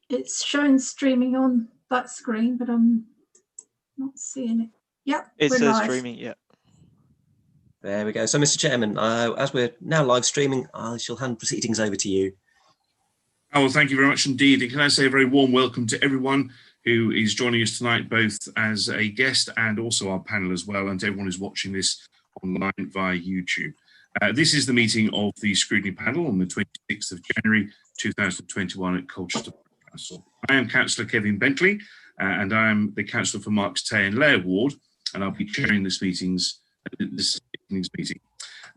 It's showing streaming on that screen, but I'm not seeing it. Yep, It we're says live. streaming, yeah. There we go. So, Mr. Chairman, as we're now live streaming, I shall hand proceedings over to you. Oh, well, thank you very much indeed. And can I say a very warm welcome to everyone who is joining us tonight, both as a guest and also our panel as well, and to everyone who's watching this online via YouTube. This is the meeting of the Scrutiny Panel on the 26th of January 2021 at Colchester Council. I am Councillor Kevin Bentley, and I am the Councillor for Marks Tay and Layer Ward, and I'll be chairing this evening's meeting.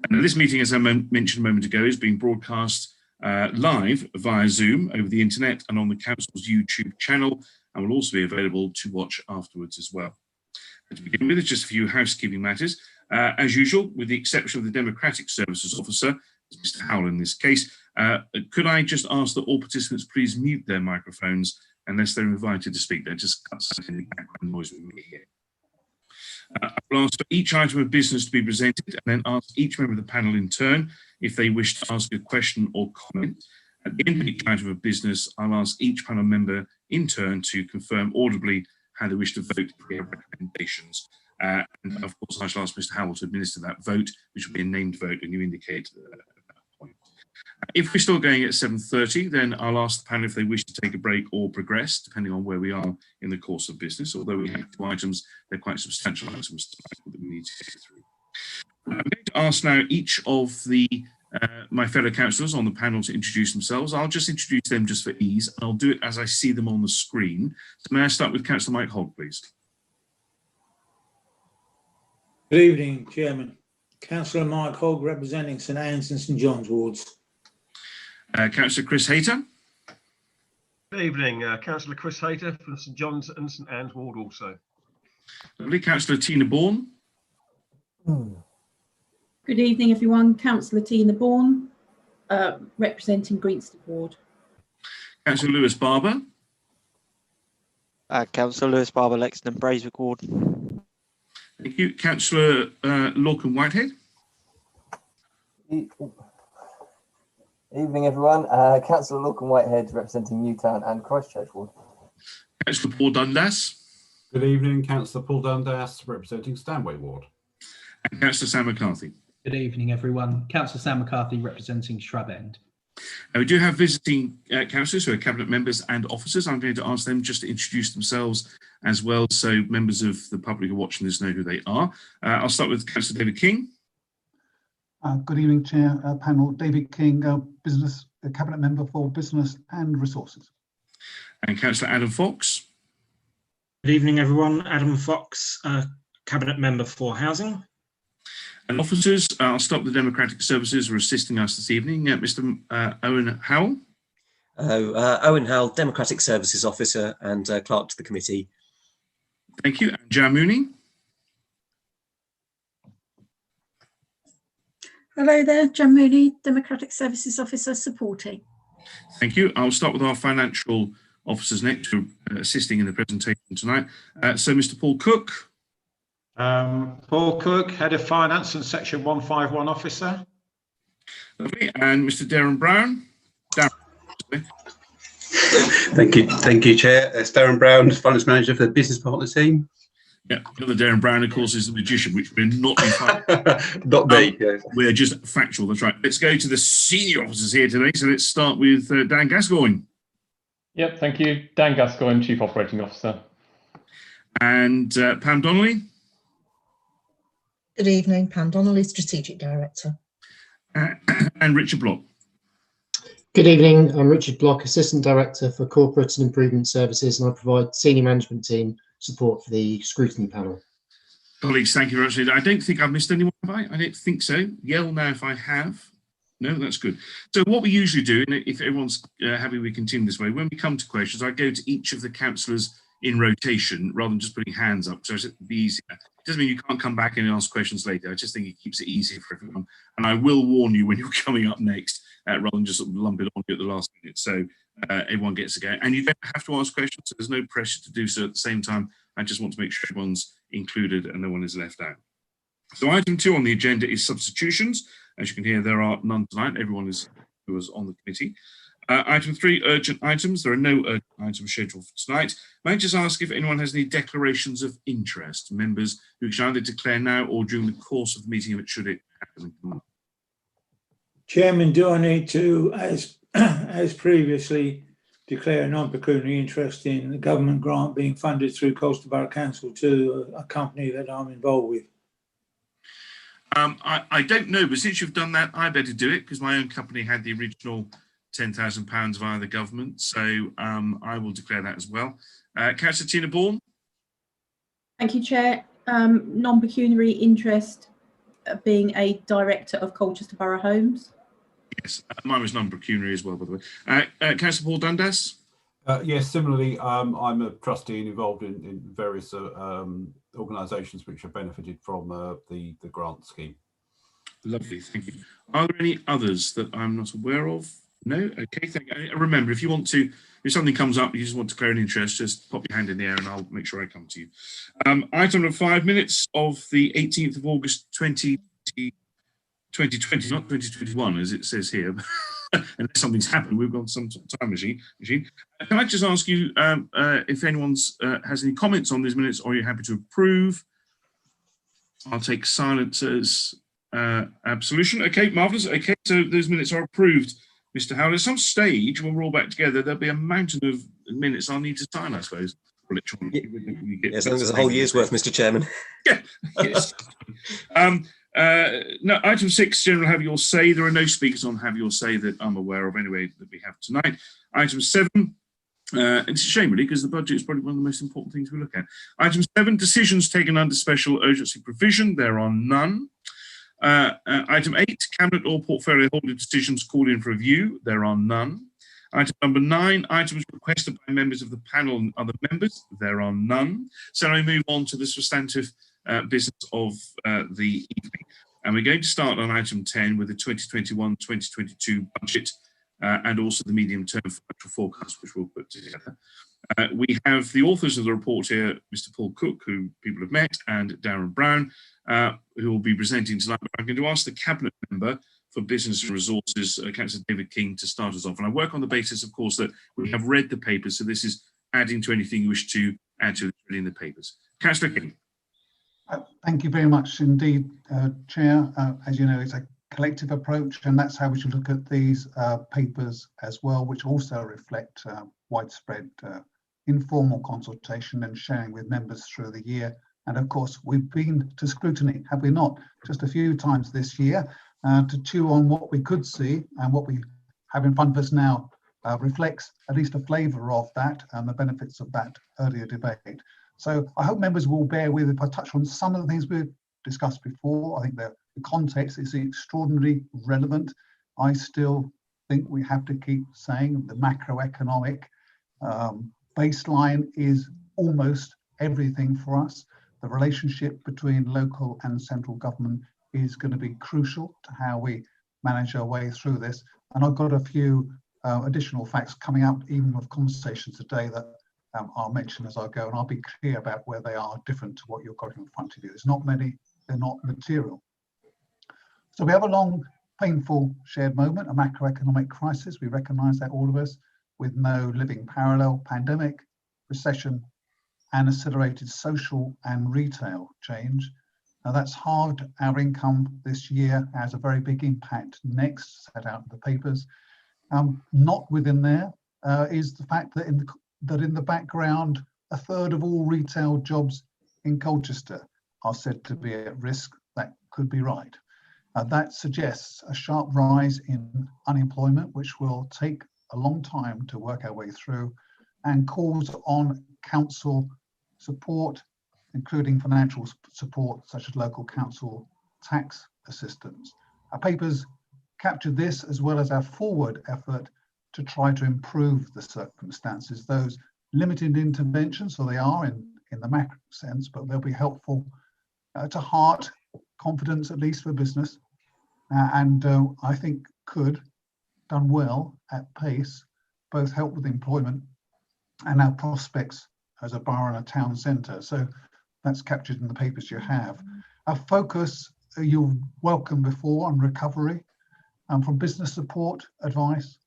And this meeting, as I mentioned a moment ago, is being broadcast live via Zoom over the internet and on the Council's YouTube channel, and will also be available to watch afterwards as well. And to begin with, just a few housekeeping matters. As usual, with the exception of the Democratic Services Officer, Mr. Howell in this case, could I just ask that all participants please mute their microphones unless they're invited to speak? That just cuts out any background noise with me here. I will ask for each item of business to be presented and then ask each member of the panel in turn if they wish to ask a question or comment. At the end of each item of business, I'll ask each panel member in turn to confirm audibly how they wish to vote for their recommendations. And of course, I shall ask Mr. Howell to administer that vote, which will be a named vote, and you indicate at that point. If we're still going at 7:30, then I'll ask the panel if they wish to take a break or progress, depending on where we are in the course of business. Although we have two items, they're quite substantial items that we need to get through. I'm going to ask now each of my fellow councillors on the panel to introduce themselves. I'll just introduce them just for ease, and I'll do it as I see them on the screen. So may I start with Councillor Mike Hogg, please? Good evening, Chairman. Councillor Mike Hogg, representing St Anne's and St John's wards. Councillor Chris Hayter. Good evening, Councillor Chris Hayter from St John's and St Anne's ward also. Lovely. Councillor Tina Bourne. Good evening, everyone. Councillor Tina Bourne, representing Greenstone ward. Councillor Lewis Barber. Councillor Lewis Barber, Lexington Braeswick ward. Thank you. Councillor Lorcan Whitehead. Evening, everyone. Councillor Lorcan Whitehead, representing Newtown and Christchurch ward. Councillor Paul Dundas. Good evening, Councillor Paul Dundas, representing Stanway ward. And Councillor Sam McCarthy. Good evening, everyone. Councillor Sam McCarthy, representing Shrub End. We do have visiting councillors who are cabinet members and officers. I'm going to ask them just to introduce themselves as well, so members of the public who are watching this know who they are. I'll start with Councillor David King. Good evening, Chair, panel. David King, cabinet member for Business and Resources. And Councillor Adam Fox. Good evening, everyone. Adam Fox, cabinet member for Housing. And officers, I'll start with the Democratic Services who are assisting us this evening. Mr. Owen Howell. Owen Howell, Democratic Services Officer and Clerk to the committee. Thank you. And Jan Mooney. Hello there, Jan Mooney, Democratic Services Officer, supporting. Thank you. I'll start with our financial officers next, who are assisting in the presentation tonight. So Mr. Paul Cook. Paul Cook, Head of Finance and Section 151 Officer. Lovely. And Mr. Darren Brown. Thank you, Chair. It's Darren Brown, Finance Manager for the Business Partner team. Yeah, the other Darren Brown, of course, is the magician, which we're not. Not me. Yeah. We're just factual. That's right. Let's go to the senior officers here today. So let's start with Dan Gascoigne. Yep, thank you. Dan Gascoigne, Chief Operating Officer. And Pam Donnelly. Good evening, Pam Donnelly, Strategic Director. And Richard Block. Good evening, I'm Richard Block, Assistant Director for Corporate and Improvement Services, and I provide senior management team support for the Scrutiny Panel. Colleagues, thank you very much. I don't think I've missed anyone, have I? I don't think so. Yell now if I have. No, that's good. So what we usually do, and if everyone's happy we continue this way, when we come to questions, I go to each of the councillors in rotation rather than just putting hands up, so it'll be easier. It doesn't mean you can't come back and ask questions later. I just think it keeps it easier for everyone. And I will warn you when you're coming up next, rather than just sort of lump it on you at the last minute. So everyone gets to go. And you don't have to ask questions, so there's no pressure to do so at the same time. I just want to make sure everyone's included and no one is left out. So item 2 on the agenda is substitutions. As you can hear, there are none tonight. Everyone who was on the committee. Item 3, urgent items. There are no urgent items scheduled for tonight. May I just ask if anyone has any declarations of interest? Members who can either declare now or during the course of the meeting, should it happen. Chairman, do I need to, as previously, declare a non-pecuniary interest in the government grant being funded through Colchester Borough Council to a company that I'm involved with? I don't know, but since you've done that, I better do it because my own company had the original £10,000 via the government. So I will declare that as well. Councillor Tina Bourne. Thank you, Chair. Non-pecuniary interest being a director of Colchester Borough Homes. Yes, mine was non-pecuniary as well, by the way. Councillor Paul Dundas. Yes, similarly, I'm a trustee and involved in various organisations which have benefited from the grant scheme. Lovely, thank you. Are there any others that I'm not aware of? No? Okay, thank you. Remember, if you want to, if something comes up, you just want to declare an interest, just pop your hand in the air and I'll make sure I come to you. Item number 5, minutes of the 18th of August 2020, not 2021, as it says here. Unless something's happened, we've got some sort of time machine. Can I just ask you if anyone's has any comments on these minutes, or are you happy to approve? I'll take silence as absolution. Okay, marvellous. Okay, so those minutes are approved, Mr. Howell. At some stage, when we're all back together, there'll be a mountain of minutes I'll need to sign, I suppose. Yes, I think there's a whole year's worth, Mr. Chairman. Yeah, yes. No, item 6, General Have Your Say. There are no speakers on Have Your Say that I'm aware of anyway that we have tonight. Item 7, it's a shame really because the budget is probably one of the most important things we look at. Item 7, decisions taken under special urgency provision. There are none. Item 8, Cabinet or portfolio holder decisions called in for review. There are none. Item number 9, items requested by members of the panel and other members. There are none. So I move on to the substantive business of the evening. And we're going to start on item 10 with the 2021-2022 budget and also the medium-term financial forecast, which we'll put together. We have the authors of the report here, Mr. Paul Cook, who people have met, and Darren Brown, who will be presenting tonight. But I'm going to ask the Cabinet Member for Business and Resources, Councillor David King, to start us off. And I work on the basis, of course, that we have read the papers, so this is adding to anything you wish to add to in the papers. Councillor King. Thank you very much indeed, Chair. As you know, it's a collective approach, and that's how we should look at these papers as well, which also reflect widespread informal consultation and sharing with members through the year. And of course, we've been to scrutiny, have we not? Just a few times this year to chew on what we could see, and what we have in front of us now reflects at least a flavour of that and the benefits of that earlier debate. So I hope members will bear with if I touch on some of the things we've discussed before. I think the context is extraordinarily relevant. I still think we have to keep saying the macroeconomic baseline is almost everything for us. The relationship between local and central government is going to be crucial to how we manage our way through this. And I've got a few additional facts coming out even of conversations today that I'll mention as I go, and I'll be clear about where they are different to what you've got in front of you. There's not many, they're not material. So we have a long, painful shared moment, a macroeconomic crisis. We recognise that, all of us, with no living parallel, pandemic, recession, and accelerated social and retail change. Now that's halved our income this year, has a very big impact next, set out in the papers. Not within there is the fact that in the background, a third of all retail jobs in Colchester are said to be at risk. That could be right. That suggests a sharp rise in unemployment, which will take a long time to work our way through, and calls on council support, including financial support such as local council tax assistance. Our papers captured this, as well as our forward effort to try to improve the circumstances. Those limited interventions, so they are in the macro sense, but they'll be helpful to heart confidence, at least for business, and I think could, done well at pace, both help with employment and our prospects as a borough and a town centre. So that's captured in the papers you have. Our focus you've welcomed before on recovery, from business support advice,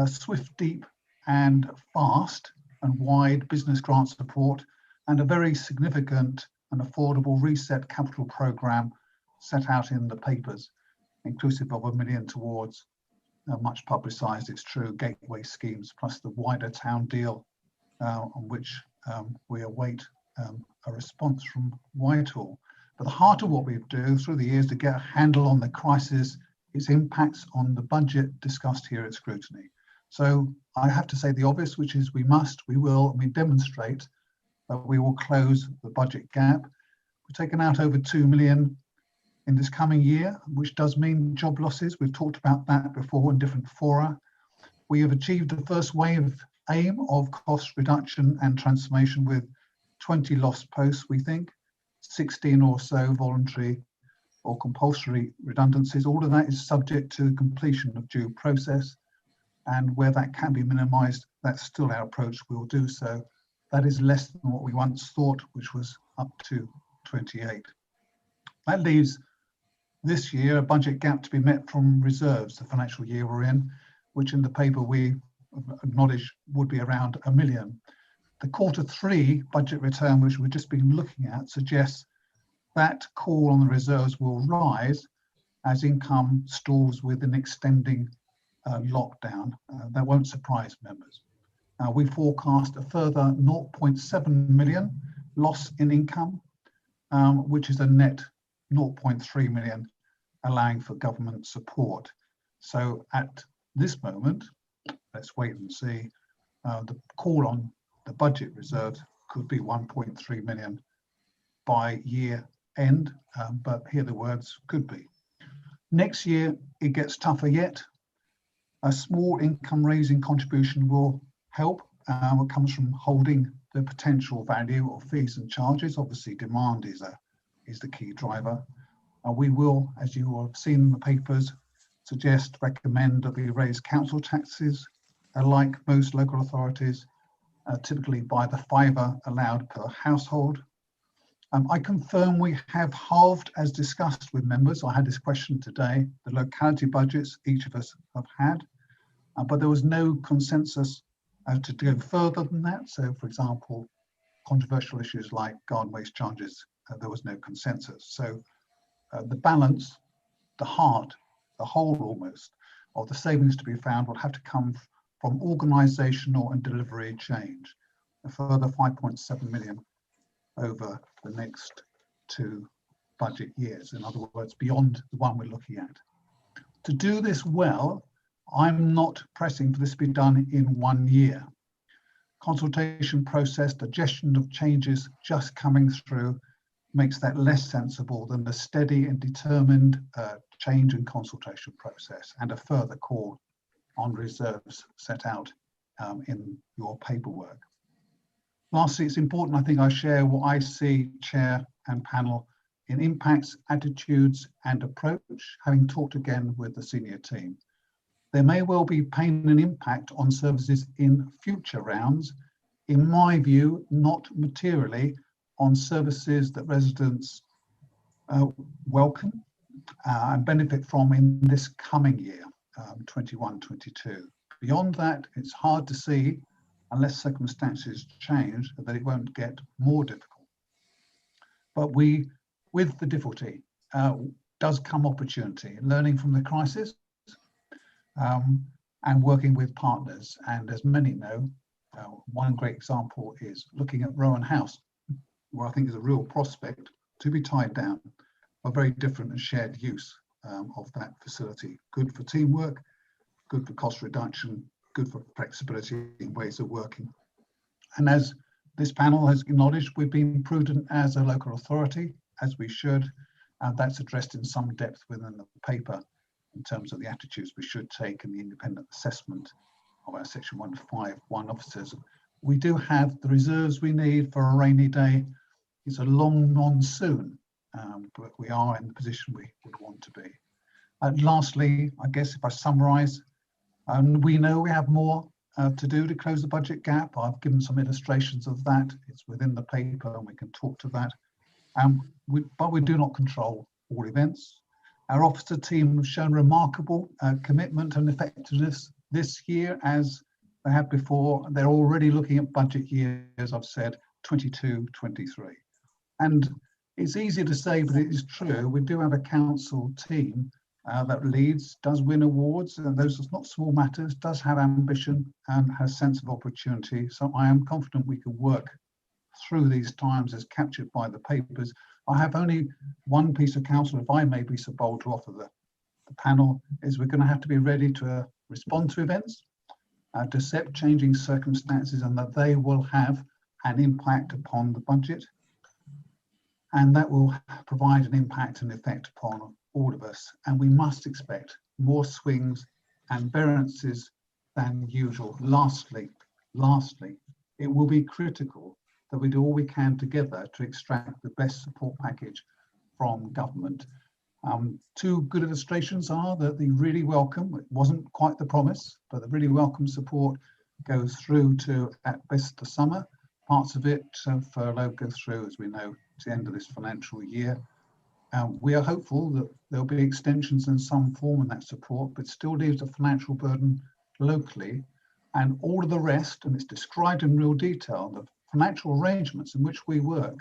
swift, deep and fast and wide business grant support, and a very significant and affordable reset capital programme set out in the papers, inclusive of £1 million towards much publicised, it's true, gateway schemes, plus the wider town deal on which we await a response from Whitehall. But the heart of what we do through the years to get a handle on the crisis, its impacts on the budget discussed here at Scrutiny. So I have to say the obvious, which is we will, and we demonstrate that we will close the budget gap. We've taken out over 2 million in this coming year, which does mean job losses. We've talked about that before in different fora. We have achieved the first wave aim of cost reduction and transformation with 20 lost posts, we think, 16 or so voluntary or compulsory redundancies. All of that is subject to completion of due process, and where that can be minimised, that's still our approach. We will do so. That is less than what we once thought, which was up to 28. That leaves this year a budget gap to be met from reserves, the financial year we're in, which in the paper we acknowledge would be around £1 million. The Q3 budget return, which we've just been looking at, suggests that call on the reserves will rise as income stalls with an extending lockdown. That won't surprise members. We forecast a further 0.7 million loss in income, which is a net 0.3 million allowing for government support. So at this moment, let's wait and see, the call on the budget reserves could be 1.3 million by year end, but here the words could be. Next year, it gets tougher yet. A small income raising contribution will help. It comes from holding the potential value of fees and charges. Obviously, demand is the key driver. We will, as you will have seen in the papers, recommend that we raise council taxes, like most local authorities, typically by the £5 allowed per household. I confirm we have halved, as discussed with members. I had this question today, the locality budgets each of us have had, but there was no consensus to go further than that. So, for example, controversial issues like garden waste charges, there was no consensus. So the balance, the heart, the whole almost, of the savings to be found will have to come from organisational and delivery change. A further 5.7 million over the next 2 budget years. In other words, beyond the one we're looking at. To do this well, I'm not pressing for this to be done in 1 year. Consultation process, digestion of changes just coming through makes that less sensible than the steady and determined change and consultation process, and a further call on reserves set out in your paperwork. Lastly, it's important, I think, I share what I see, Chair and panel, in impacts, attitudes and approach, having talked again with the senior team. There may well be pain and impact on services in future rounds, in my view, not materially on services that residents welcome and benefit from in this coming year, 21-22. Beyond that, it's hard to see, unless circumstances change, that it won't get more difficult. But with the difficulty does come opportunity, learning from the crisis and working with partners. And as many know, one great example is looking at Rowan House, where I think is a real prospect to be tied down, a very different and shared use of that facility. Good for teamwork, good for cost reduction, good for flexibility in ways of working. And as this panel has acknowledged, we've been prudent as a local authority, as we should, and that's addressed in some depth within the paper in terms of the attitudes we should take in the independent assessment of our Section 151 officers. We do have the reserves we need for a rainy day. It's a long monsoon, but we are in the position we would want to be. And lastly, I guess if I summarise, we know we have more to do to close the budget gap. I've given some illustrations of that. It's within the paper and we can talk to that. But we do not control all events. Our officer team have shown remarkable commitment and effectiveness this year as they have before. They're already looking at budget years, as I've said, 22, 23. And it's easy to say, but it is true. We do have a council team that leads, does win awards, and those are not small matters, does have ambition and has sense of opportunity. So I am confident we can work through these times as captured by the papers. I have only one piece of counsel, if I may be so bold to offer the panel, is we're going to have to be ready to respond to events, to accept changing circumstances, and that they will have an impact upon the budget. And that will provide an impact and effect upon all of us. And we must expect more swings and variances than usual. Lastly, it will be critical that we do all we can together to extract the best support package from government. Two good illustrations are that the really welcome, it wasn't quite the promise, but the really welcome support goes through to at best the summer. Parts of it, furlough, go through, as we know, to the end of this financial year. We are hopeful that there'll be extensions in some form in that support, but still leaves a financial burden locally. And all of the rest, and it's described in real detail, the financial arrangements in which we work,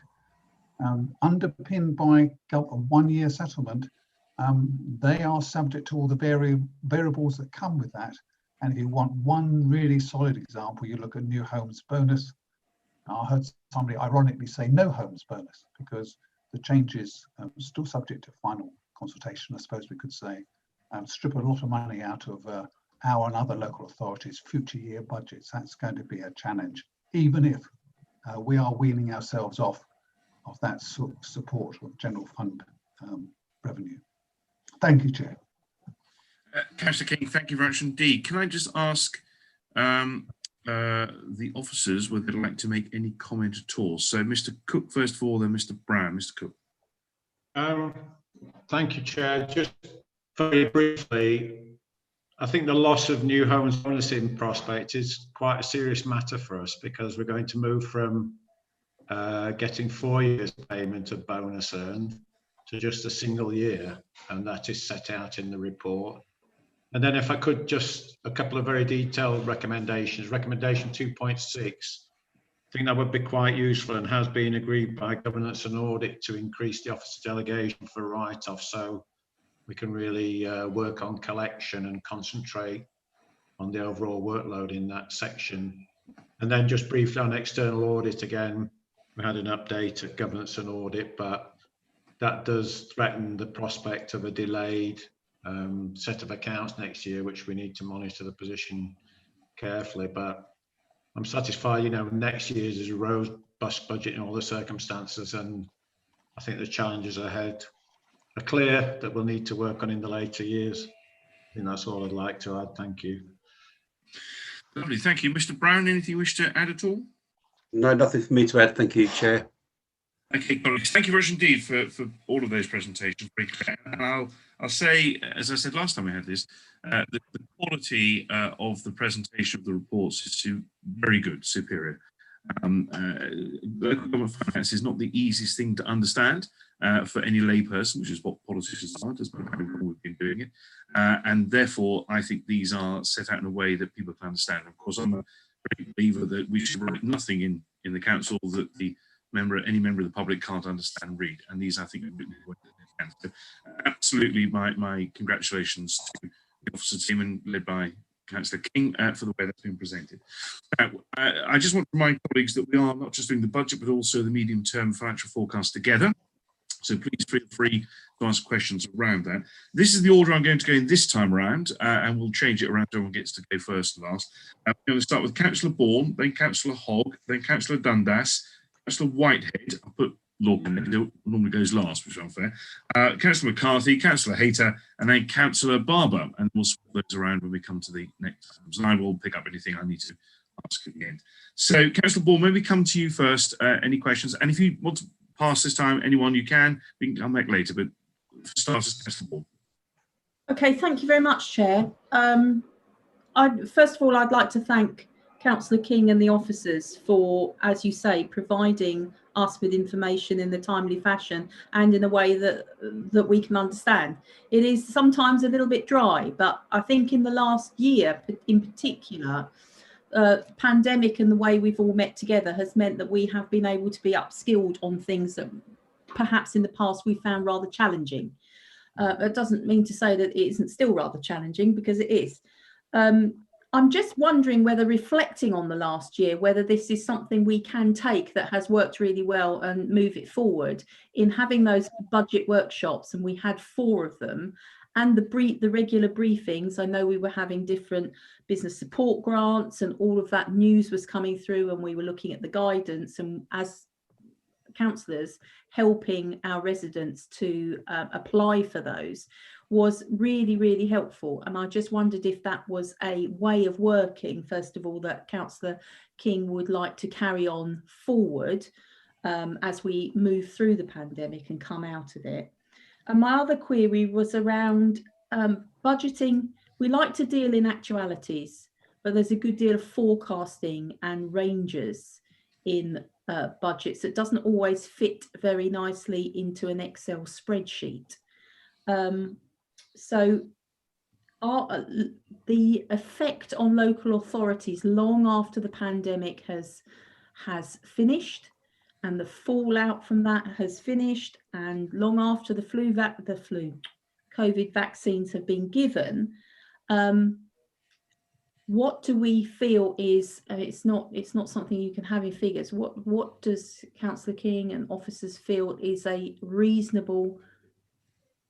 underpinned by a one-year settlement, they are subject to all the variables that come with that. And if you want one really solid example, you look at new homes bonus. I heard somebody ironically say no homes bonus because the changes still subject to final consultation, I suppose we could say, strip a lot of money out of our and other local authorities' future year budgets. That's going to be a challenge, even if we are weaning ourselves off of that support of general fund revenue. Thank you, Chair. Councillor King, thank you very much indeed. Can I just ask the officers whether they'd like to make any comment at all? So Mr. Cook first of all, then Mr. Brown. Mr. Cook. Thank you, Chair. Just very briefly, I think the loss of new homes bonus in Prospect is quite a serious matter for us because we're going to move from getting 4 years payment of bonus earned to just a single year, and that is set out in the report. And then if I could just a couple of very detailed recommendations. Recommendation 2.6, I think that would be quite useful and has been agreed by Governance and Audit to increase the officer delegation for write-off, so we can really work on collection and concentrate on the overall workload in that section. And then just briefly on external audit, again, we had an update at Governance and Audit, but that does threaten the prospect of a delayed set of accounts next year, which we need to monitor the position carefully. But I'm satisfied, you know, next year's is a robust budget in all the circumstances, and I think the challenges ahead are clear that we'll need to work on in the later years. I think that's all I'd like to add. Thank you. Lovely, thank you. Mr. Brown, anything you wish to add at all? No, nothing for me to add. Thank you, Chair. Okay, colleagues, thank you very much indeed for all of those presentations. Very clear. And I'll say, as I said last time we had this, the quality of the presentation of the reports is very good, superior. Local government finance is not the easiest thing to understand for any layperson, which is what politicians are, just we've been doing it. And therefore, I think these are set out in a way that people can understand. Of course, I'm a great believer that we should write nothing in the council that any member of the public can't understand and read. And these, I think, are written in a way that they can. So, absolutely, my congratulations to the officer team and led by Councillor King for the way that's been presented. I just want to remind colleagues that we are not just doing the budget, but also the medium-term financial forecast together. So please feel free to ask questions around that. This is the order I'm going to go in this time around, and we'll change it around so everyone gets to go first and last. We're going to start with Councillor Bourne, then Councillor Hogg, then Councillor Dundas, Councillor Whitehead. I'll put Lord normally goes last, which is unfair. Councillor McCarthy, Councillor Hayter, and then Councillor Barber, and we'll swap those around when we come to the next times. And I will pick up anything I need to ask at the end. So, Councillor Bourne, maybe come to you first. Any questions? And if you want to pass this time, anyone you can. We can come back later, but for starters, Councillor Bourne. Okay, thank you very much, Chair. First of all, I'd like to thank Councillor King and the officers for, as you say, providing us with information in a timely fashion and in a way that we can understand. It is sometimes a little bit dry, but I think in the last year in particular, pandemic and the way we've all met together has meant that we have been able to be upskilled on things that perhaps in the past we found rather challenging. It doesn't mean to say that it isn't still rather challenging, because it is. I'm just wondering whether, reflecting on the last year, whether this is something we can take that has worked really well and move it forward in having those budget workshops, and we had 4 of them, and the regular briefings. I know we were having different business support grants and all of that news was coming through, and we were looking at the guidance, and as councillors helping our residents to apply for those was really, really helpful. And I just wondered if that was a way of working, first of all, that Councillor King would like to carry on forward as we move through the pandemic and come out of it. And my other query was around budgeting. We like to deal in actualities, but there's a good deal of forecasting and ranges in budgets that doesn't always fit very nicely into an Excel spreadsheet. So the effect on local authorities long after the pandemic has finished, and the fallout from that has finished, and long after the COVID vaccines have been given, what do we feel is, it's not something you can have in figures, what does Councillor King and officers feel is a reasonable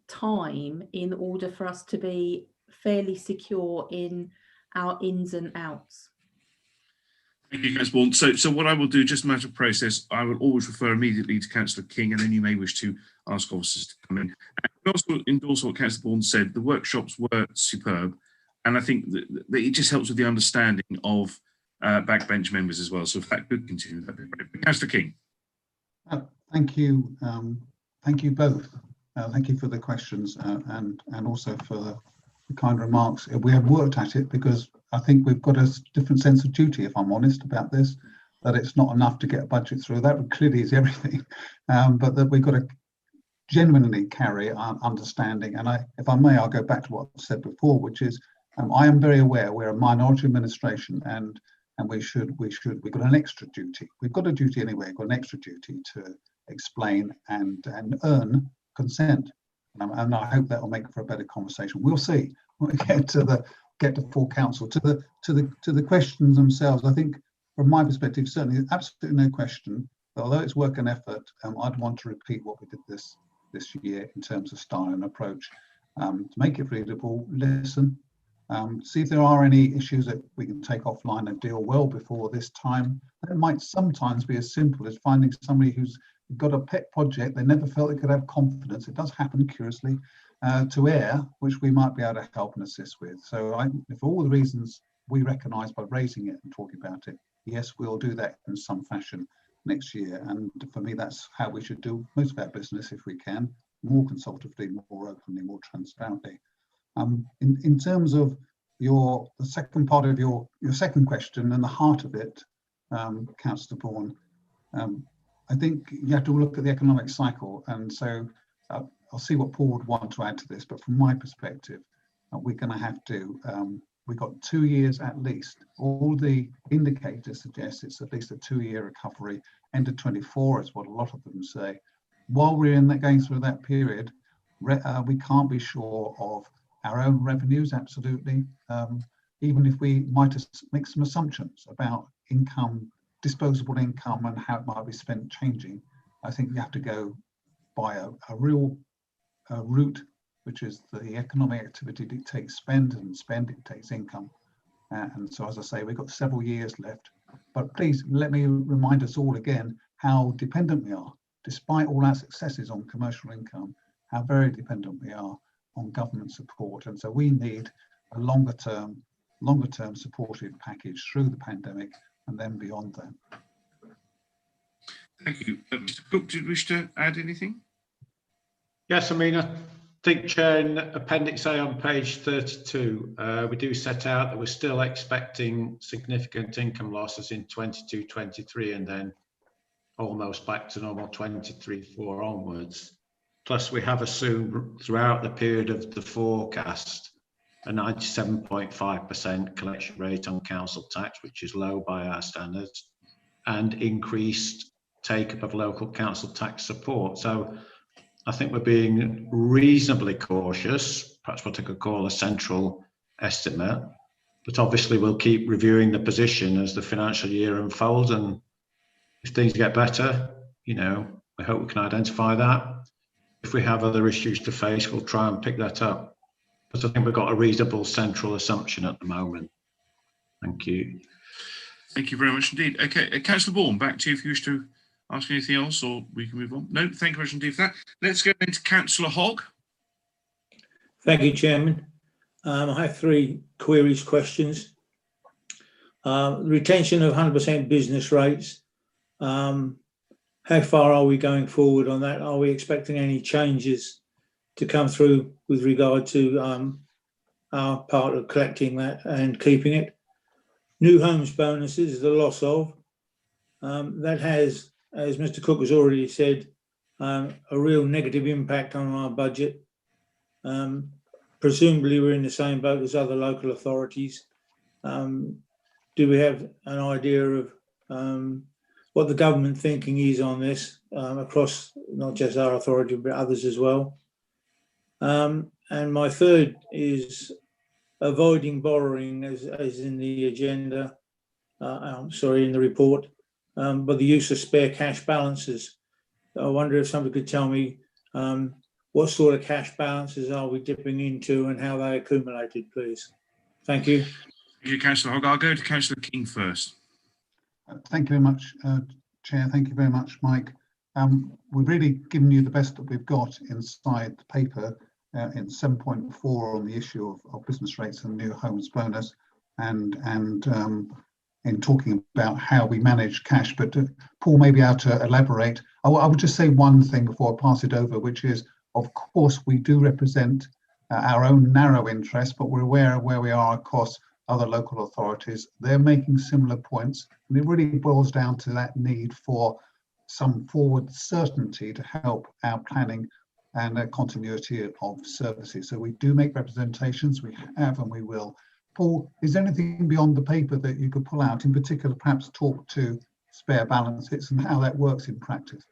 time in order for us to be fairly secure in our ins and outs? Thank you, Councillor Bourne. So what I will do, just a matter of process, I will always refer immediately to Councillor King, and then you may wish to ask officers to come in. I also endorse what Councillor Bourne said. The workshops were superb, and I think that it just helps with the understanding of backbench members as well. So if that could continue, that'd be great. Councillor King. Thank you. Thank you both. Thank you for the questions and also for the kind remarks. We have worked at it because I think we've got a different sense of duty, if I'm honest about this, that it's not enough to get a budget through. That clearly is everything, but that we've got to genuinely carry our understanding. And if I may, I'll go back to what I said before, which is I am very aware we're a minority administration, and we've got an extra duty. We've got a duty anyway. We've got an extra duty to explain and earn consent, and I hope that will make for a better conversation. We'll see when we get to full council. To the questions themselves, I think from my perspective, certainly absolutely no question that although it's work and effort, I'd want to repeat what we did this year in terms of style and approach, to make it readable, listen, see if there are any issues that we can take offline and deal well before this time. It might sometimes be as simple as finding somebody who's got a pet project they never felt they could have confidence, it does happen curiously, to air, which we might be able to help and assist with. So for all the reasons we recognise by raising it and talking about it, yes, we'll do that in some fashion next year. And for me, that's how we should do most of our business if we can, more consultatively, more openly, more transparently. In terms of the second part of your second question and the heart of it, Councillor Bourne, I think you have to look at the economic cycle, and so I'll see what Paul would want to add to this, but from my perspective, we're going to have to, we've got 2 years at least. All the indicators suggest it's at least a 2-year recovery. End of 24 is what a lot of them say. While we're going through that period, we can't be sure of our own revenues, absolutely, even if we might make some assumptions about income, disposable income, and how it might be spent changing. I think you have to go by a real route, which is the economic activity dictates spend, and spend dictates income. And so, as I say, we've got several years left. But please let me remind us all again how dependent we are, despite all our successes on commercial income, how very dependent we are on government support. And so we need a longer term supportive package through the pandemic and then beyond that. Thank you. Mr. Cook, did you wish to add anything? Yes, I mean, I think, Chair, in Appendix A on page 32, we do set out that we're still expecting significant income losses in 22-23, and then almost back to normal 23/4 onwards. Plus, we have assumed throughout the period of the forecast a 97.5% collection rate on council tax, which is low by our standards, and increased take-up of local council tax support. So I think we're being reasonably cautious, perhaps what I could call a central estimate, but obviously we'll keep reviewing the position as the financial year unfolds, and if things get better, you know, I hope we can identify that. If we have other issues to face, we'll try and pick that up. But I think we've got a reasonable central assumption at the moment. Thank you. Thank you very much indeed. Okay, Councillor Bourne, back to you if you wish to ask anything else, or we can move on. No, thank you very much indeed for that. Let's go into Councillor Hogg. Thank you, Chairman. I have 3 queries, questions. Retention of 100% business rates. How far are we going forward on that? Are we expecting any changes to come through with regard to our part of collecting that and keeping it? New homes bonuses, the loss of. That has, as Mr. Cook has already said, a real negative impact on our budget. Presumably we're in the same boat as other local authorities. Do we have an idea of what the government thinking is on this across not just our authority but others as well? And my third is avoiding borrowing as in the agenda, in the report, but the use of spare cash balances. I wonder if somebody could tell me what sort of cash balances are we dipping into and how they accumulated, please. Thank you. Thank you, Councillor Hogg. I'll go to Councillor King first. Thank you very much, Chair. Thank you very much, Mike. We've really given you the best that we've got inside the paper in 7.4 on the issue of business rates and new homes bonus, and in talking about how we manage cash. But Paul may be able to elaborate. I would just say one thing before I pass it over, which is, of course, we do represent our own narrow interests, but we're aware of where we are across other local authorities. They're making similar points, and it really boils down to that need for some forward certainty to help our planning and a continuity of services. So we do make representations, we have and we will. Paul, is there anything beyond the paper that you could pull out, in particular perhaps talk to spare balances and how that works in practice?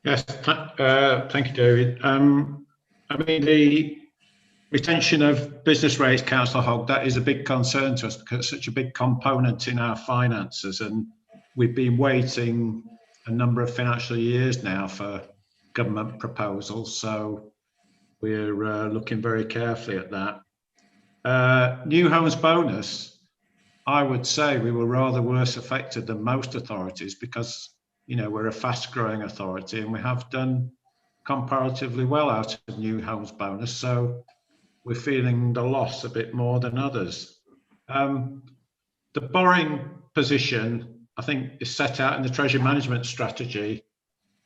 Yes, thank you, David. I mean, the retention of business rates, Councillor Hogg, that is a big concern to us because it's such a big component in our finances, and we've been waiting a number of financial years now for government proposals, so we're looking very carefully at that. New homes bonus, I would say we were rather worse affected than most authorities because, you know, we're a fast growing authority and we have done comparatively well out of new homes bonus, so we're feeling the loss a bit more than others. The borrowing position, I think, is set out in the Treasury Management Strategy,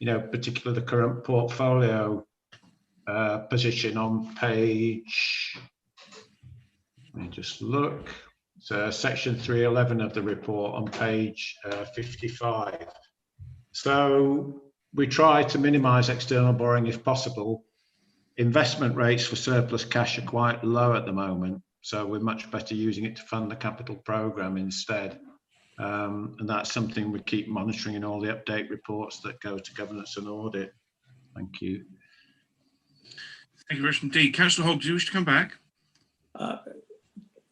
you know, particularly the current portfolio position on page, let me just look, so section 311 of the report on page 55. So we try to minimise external borrowing if possible. Investment rates for surplus cash are quite low at the moment, so we're much better using it to fund the capital programme instead. And that's something we keep monitoring in all the update reports that go to governance and audit. Thank you. Thank you very much indeed. Councillor Hogg, do you wish to come back?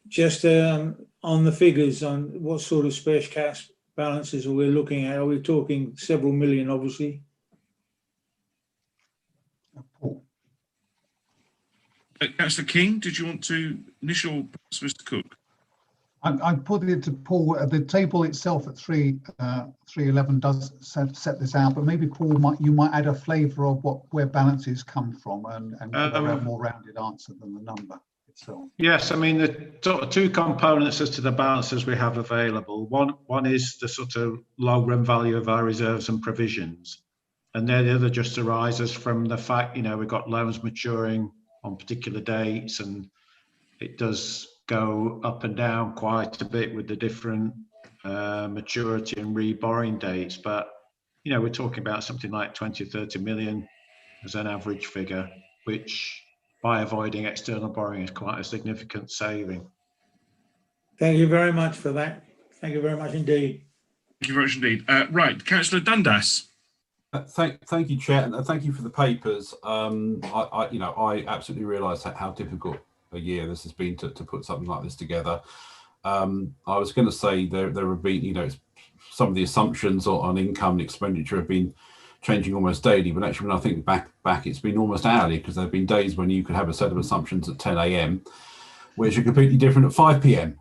Just on the figures, on what sort of spare cash balances are we looking at? Are we talking several million, obviously? Councillor King, did you want to initial, Mr. Cook? I put it to Paul. The table itself at 311 does set this out, but maybe Paul you might add a flavour of where balances come from and give a more rounded answer than the number itself. Yes, I mean the sort of 2 components as to the balances we have available. One is the sort of low run value of our reserves and provisions, and then the other just arises from the fact, you know, we've got loans maturing on particular dates, and it does go up and down quite a bit with the different maturity and reborrowing dates. But you know, we're talking about something like 20, 30 million as an average figure, which by avoiding external borrowing is quite a significant saving. Thank you very much for that. Thank you very much indeed. Thank you very much indeed. Right, Councillor Dundas. Thank you, Chair, and thank you for the papers. I absolutely realise how difficult a year this has been to put something like this together. I was going to say there have been, you know, some of the assumptions on income and expenditure have been changing almost daily, but actually when I think back it's been almost hourly, because there have been days when you could have a set of assumptions at 10 a.m. which are completely different at 5 p.m.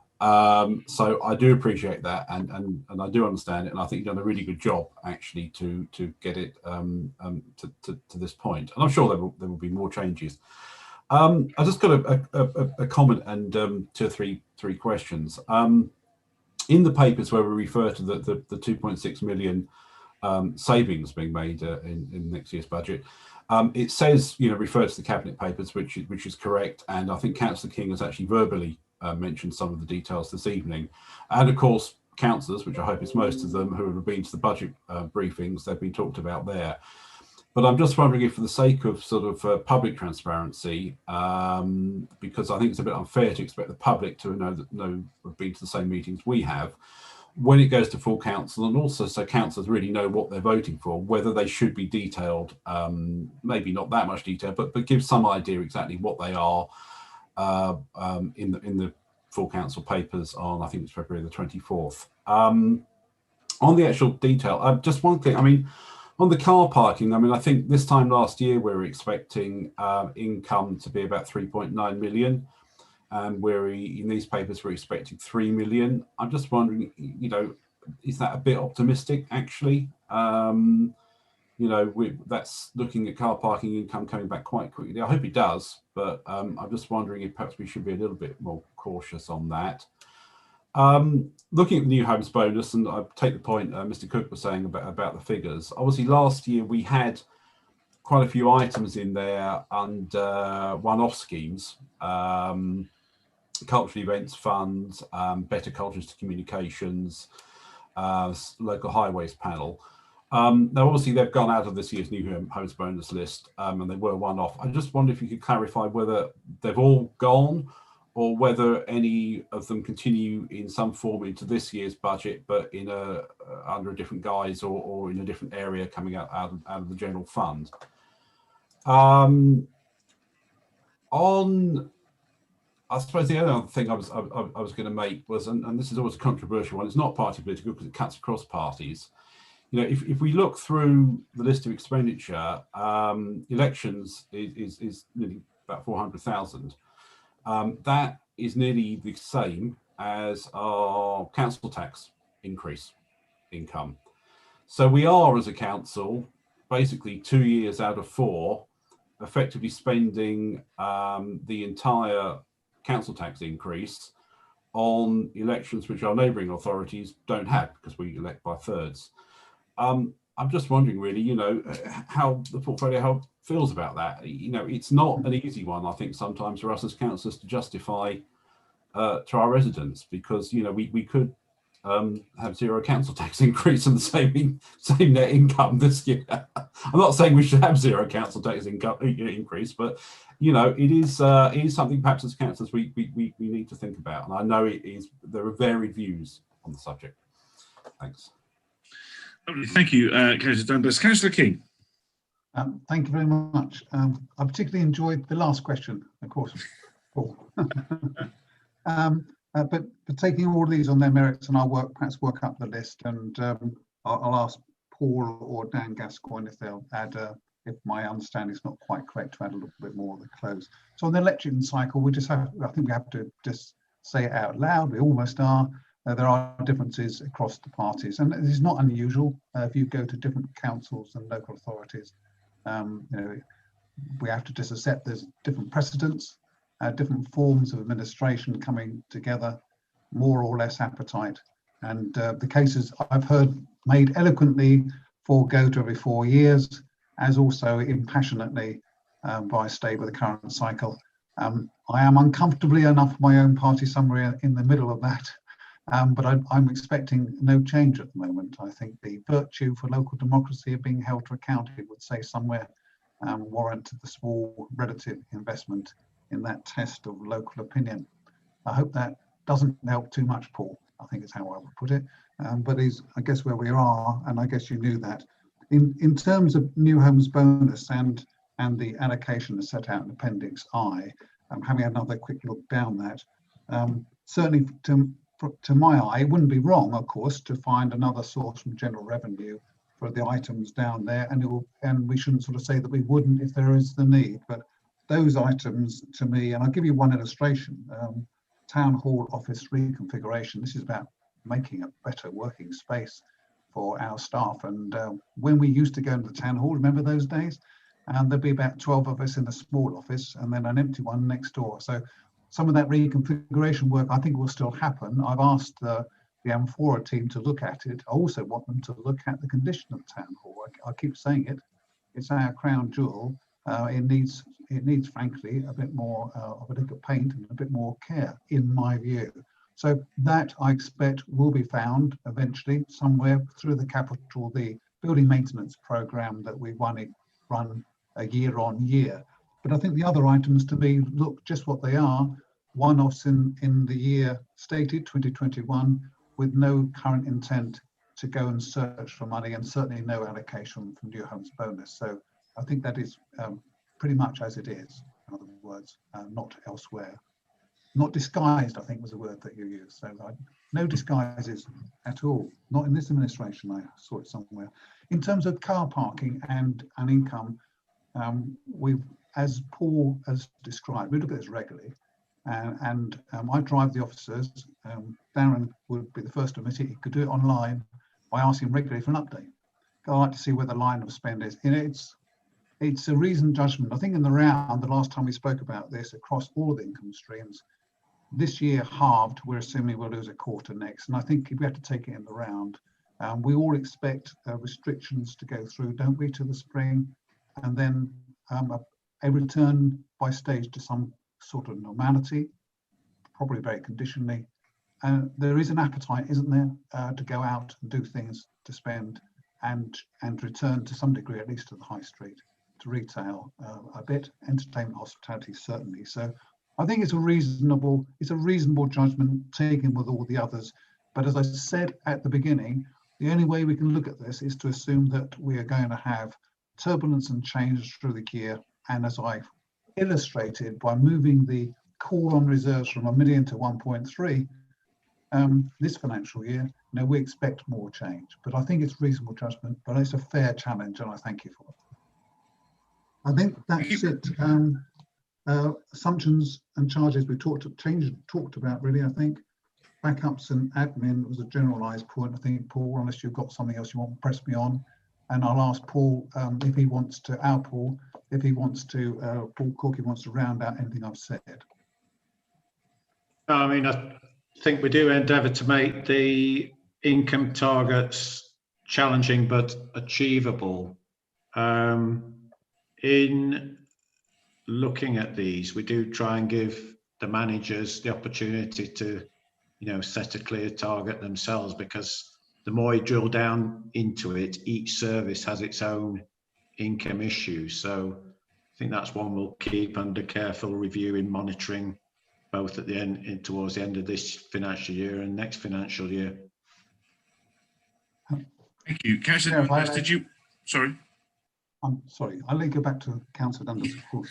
So I do appreciate that, and I do understand it, and I think you've done a really good job actually to get it to this point, and I'm sure there will be more changes. I just got a comment and two or three questions. In the papers where we refer to the 2.6 million savings being made in next year's budget, it says, you know, refers to the cabinet papers, which is correct, and I think Councillor King has actually verbally mentioned some of the details this evening, and of course councillors, which I hope is most of them, who have been to the budget briefings, they've been talked about there. But I'm just wondering if, for the sake of sort of public transparency, because I think it's a bit unfair to expect the public to know have been to the same meetings we have, when it goes to full council, and also so councillors really know what they're voting for, whether they should be detailed, maybe not that much detail, but give some idea exactly what they are in the full council papers on, I think it's February the 24th. On the actual detail, just one thing, I mean, on the car parking, I mean, I think this time last year we were expecting income to be about 3.9 million. And in these papers we're expecting 3 million. I'm just wondering, you know, is that a bit optimistic actually? You know, that's looking at car parking income coming back quite quickly. I hope it does, but I'm just wondering if perhaps we should be a little bit more cautious on that. Looking at the new homes bonus, and I take the point Mr. Cook was saying about the figures. Obviously last year we had quite a few items in there and one-off schemes, cultural events funds, better cultures to communications, local highways panel. Now obviously they've gone out of this year's new homes bonus list, and they were one-off. I just wonder if you could clarify whether they've all gone or whether any of them continue in some form into this year's budget, but in under a different guise or in a different area coming out of the general fund. I suppose the other thing I was going to make was, and this is always a controversial one, it's not party political because it cuts across parties. You know, if we look through the list of expenditure, elections is nearly about 400,000. That is nearly the same as our council tax increase income. So we are, as a council, basically 2 years out of 4, effectively spending the entire council tax increase on elections which our neighbouring authorities don't have, because we elect by thirds. I'm just wondering really, you know, how the portfolio feels about that. You know, it's not an easy one, I think, sometimes for us as councillors to justify to our residents, because, you know, we could have zero council tax increase and the same net income this year. I'm not saying we should have zero council tax increase, but you know, it is something perhaps as councillors we need to think about. And I know there are varied views on the subject. Thanks. Thank you, Councillor Dundas. Councillor King. Thank you very much. I particularly enjoyed the last question, of course, Paul. But taking all these on their merits, and I'll perhaps work up the list, and I'll ask Paul or Dan Gascoigne if they'll add, if my understanding is not quite correct, to add a little bit more at the close. So on the election cycle, I think we have to just say it out loud. We almost are. There are differences across the parties, and this is not unusual. If you go to different councils and local authorities, you know, we have to just accept there's different precedents, different forms of administration coming together, more or less appetite. And the cases I've heard made eloquently for go to every 4 years, as also impassionately by stay with the current cycle. I am uncomfortably enough my own party somewhere in the middle of that. But I'm expecting no change at the moment. I think the virtue for local democracy of being held to account, it would say somewhere, warranted the small relative investment in that test of local opinion. I hope that doesn't help too much, Paul. I think is how I would put it. But is, I guess, where we are, and I guess you knew that. In terms of new homes bonus and the allocation as set out in Appendix I, having another quick look down that, certainly to my eye, it wouldn't be wrong, of course, to find another source from general revenue for the items down there, and we shouldn't sort of say that we wouldn't if there is the need. But those items, to me, and I'll give you one illustration: town hall office reconfiguration. This is about making a better working space for our staff. And when we used to go into the town hall, remember those days? And there'd be about 12 of us in a small office and then an empty one next door. So some of that reconfiguration work, I think, will still happen. I've asked the Amphora team to look at it. I also want them to look at the condition of the town hall. I keep saying it. It's our crown jewel. It needs, frankly, a bit more of a lick of paint and a bit more care, in my view. So that, I expect, will be found eventually somewhere through the capital, the building maintenance program that we run year on year. But I think the other items to me look just what they are: one-offs in the year stated, 2021, with no current intent to go and search for money, and certainly no allocation from new homes bonus. So I think that is pretty much as it is, in other words, not elsewhere. Not disguised, I think was the word that you used. So no disguises at all. Not in this administration, I saw it somewhere. In terms of car parking and income, we've, as Paul has described, we look at this regularly. And I drive the officers. Darren would be the first to admit it. He could do it online by asking regularly for an update. I like to see where the line of spend is. You know, it's a reasoned judgment. I think in the round, the last time we spoke about this across all of the income streams, this year halved, we're assuming we'll lose a quarter next. And I think we have to take it in the round. We all expect restrictions to go through, don't we, to the spring, and then a return by stage to some sort of normality, probably very conditionally. There is an appetite, isn't there, to go out and do things, to spend, and return to some degree, at least to the high street, to retail a bit, entertainment, hospitality, certainly. So I think it's a reasonable judgment taken with all the others. But as I said at the beginning, the only way we can look at this is to assume that we are going to have turbulence and change through the year. And as I've illustrated, by moving the call on reserves from 1 million to 1.3 this financial year, we expect more change. But I think it's reasonable judgment, but it's a fair challenge, and I thank you for it. I think that's it. Assumptions and charges we talked about, really. I think backups and admin was a generalized point. I think, Paul, unless you've got something else you want to press me on, and I'll ask Paul if he wants to, Paul Corky wants to round out anything I've said. I mean, I think we do endeavour to make the income targets challenging but achievable. In looking at these, we do try and give the managers the opportunity to, set a clear target themselves, because the more you drill down into it, each service has its own income issues. So I think that's one we'll keep under careful review and monitoring, both at the end, towards the end of this financial year and next financial year. Thank you. Councillor Dundas, did you? Sorry. I'm sorry. I'll let you go back to Councillor Dundas, of course.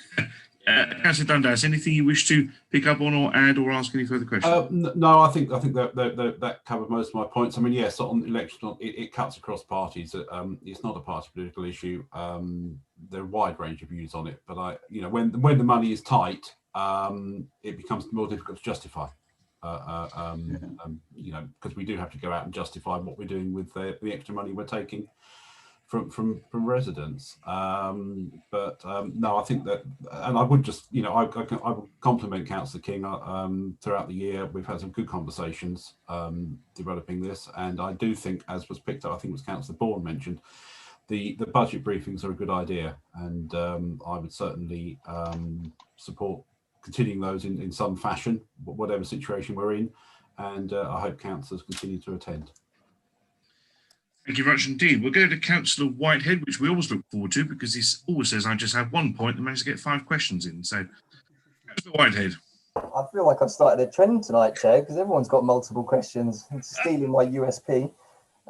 Councillor Dundas, anything you wish to pick up on or add or ask any further questions? No, I think that covered most of my points. I mean, yes, on election, it cuts across parties. It's not a party political issue. There are a wide range of views on it, but when the money is tight, it becomes more difficult to justify. Because we do have to go out and justify what we're doing with the extra money we're taking from residents. No, I think that, and I would just, I would compliment Councillor King. Throughout the year, we've had some good conversations developing this, and I do think, as was picked up, I think it was Councillor Bourne mentioned, the budget briefings are a good idea, and I would certainly support continuing those in some fashion, whatever situation we're in. and I hope councillors continue to attend. Thank you very much indeed. We'll go to Councillor Whitehead, which we always look forward to because he always says, I just have 1 point and managed to get 5 questions in. So, Councillor Whitehead. I feel like I've started a trend tonight, Chair, because everyone's got multiple questions. It's stealing my USP.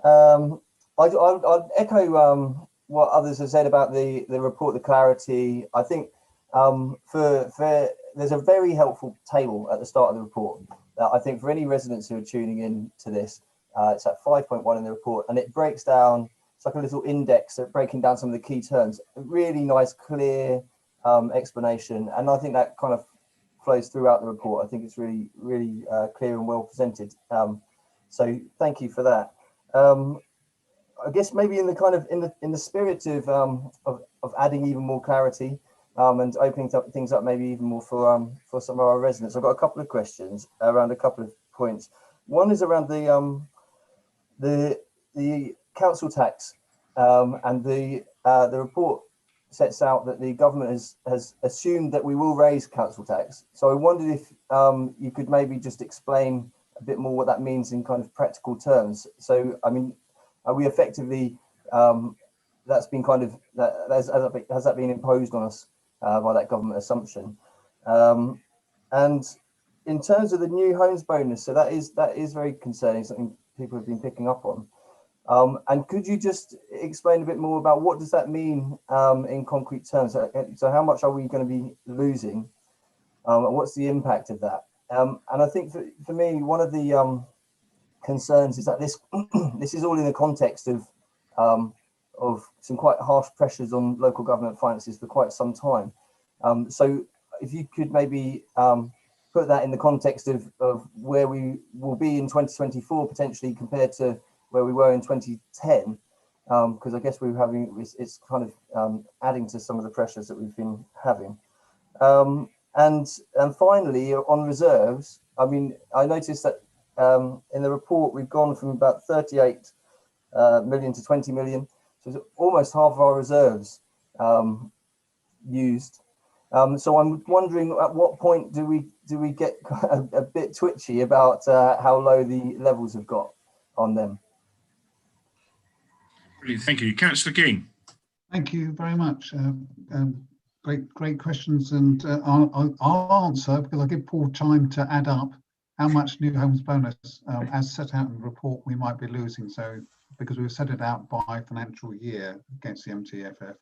I'd echo what others have said about the report, the clarity. I think there's a very helpful table at the start of the report. I think for any residents who are tuning in to this, it's at 5.1 in the report, and it breaks down, it's like a little index of breaking down some of the key terms. A really nice, clear explanation, and I think that kind of flows throughout the report. I think it's really, really clear and well presented. So thank you for that. I guess maybe in the kind of in the spirit of adding even more clarity and opening things up maybe even more for some of our residents, I've got a couple of questions around a couple of points. One is around the council tax, and the report sets out that the government has assumed that we will raise council tax. So I wondered if you could maybe just explain a bit more what that means in kind of practical terms. So, I mean, are we effectively, that's been kind of, has that been imposed on us by that government assumption? And in terms of the new homes bonus, so that is very concerning, something people have been picking up on. And could you just explain a bit more about what does that mean in concrete terms? So how much are we going to be losing? And what's the impact of that? And I think for me, one of the concerns is that this is all in the context of some quite harsh pressures on local government finances for quite some time. So if you could maybe put that in the context of where we will be in 2024 potentially compared to where we were in 2010, because I guess it's kind of adding to some of the pressures that we've been having. And finally, on reserves, I mean, I noticed that in the report we've gone from about 38 million to 20 million, so it's almost half of our reserves used. So I'm wondering, at what point do we get a bit twitchy about how low the levels have got on them? Brilliant, thank you. Councillor King. Thank you very much. Great questions, and I'll answer because I'll give Paul time to add up how much new homes bonus, as set out in the report, we might be losing. So because we've set it out by financial year against the MTFF,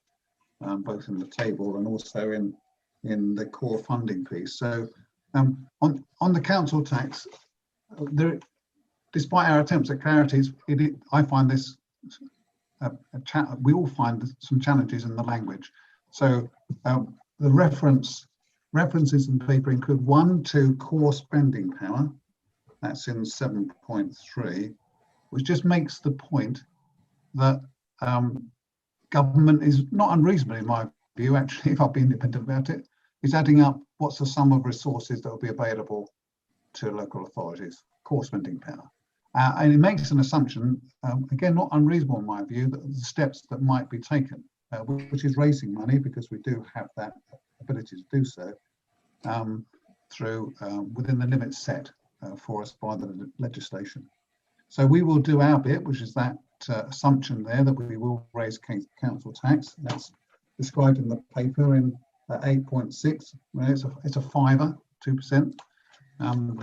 both in the table and also in the core funding piece. So on the council tax, despite our attempts at clarity, I find this we all find some challenges in the language. So the references in the paper include 1 to core spending power, that's in 7.3, which just makes the point that government is not unreasonable in my view, actually, if I'll be independent about it, is adding up what's the sum of resources that will be available to local authorities, core spending power. And it makes an assumption, again, not unreasonable in my view, that the steps that might be taken, which is raising money, because we do have that ability to do so, through within the limits set for us by the legislation. So we will do our bit, which is that assumption there that we will raise council tax. That's described in the paper in 8.6. It's a fiver, 2%.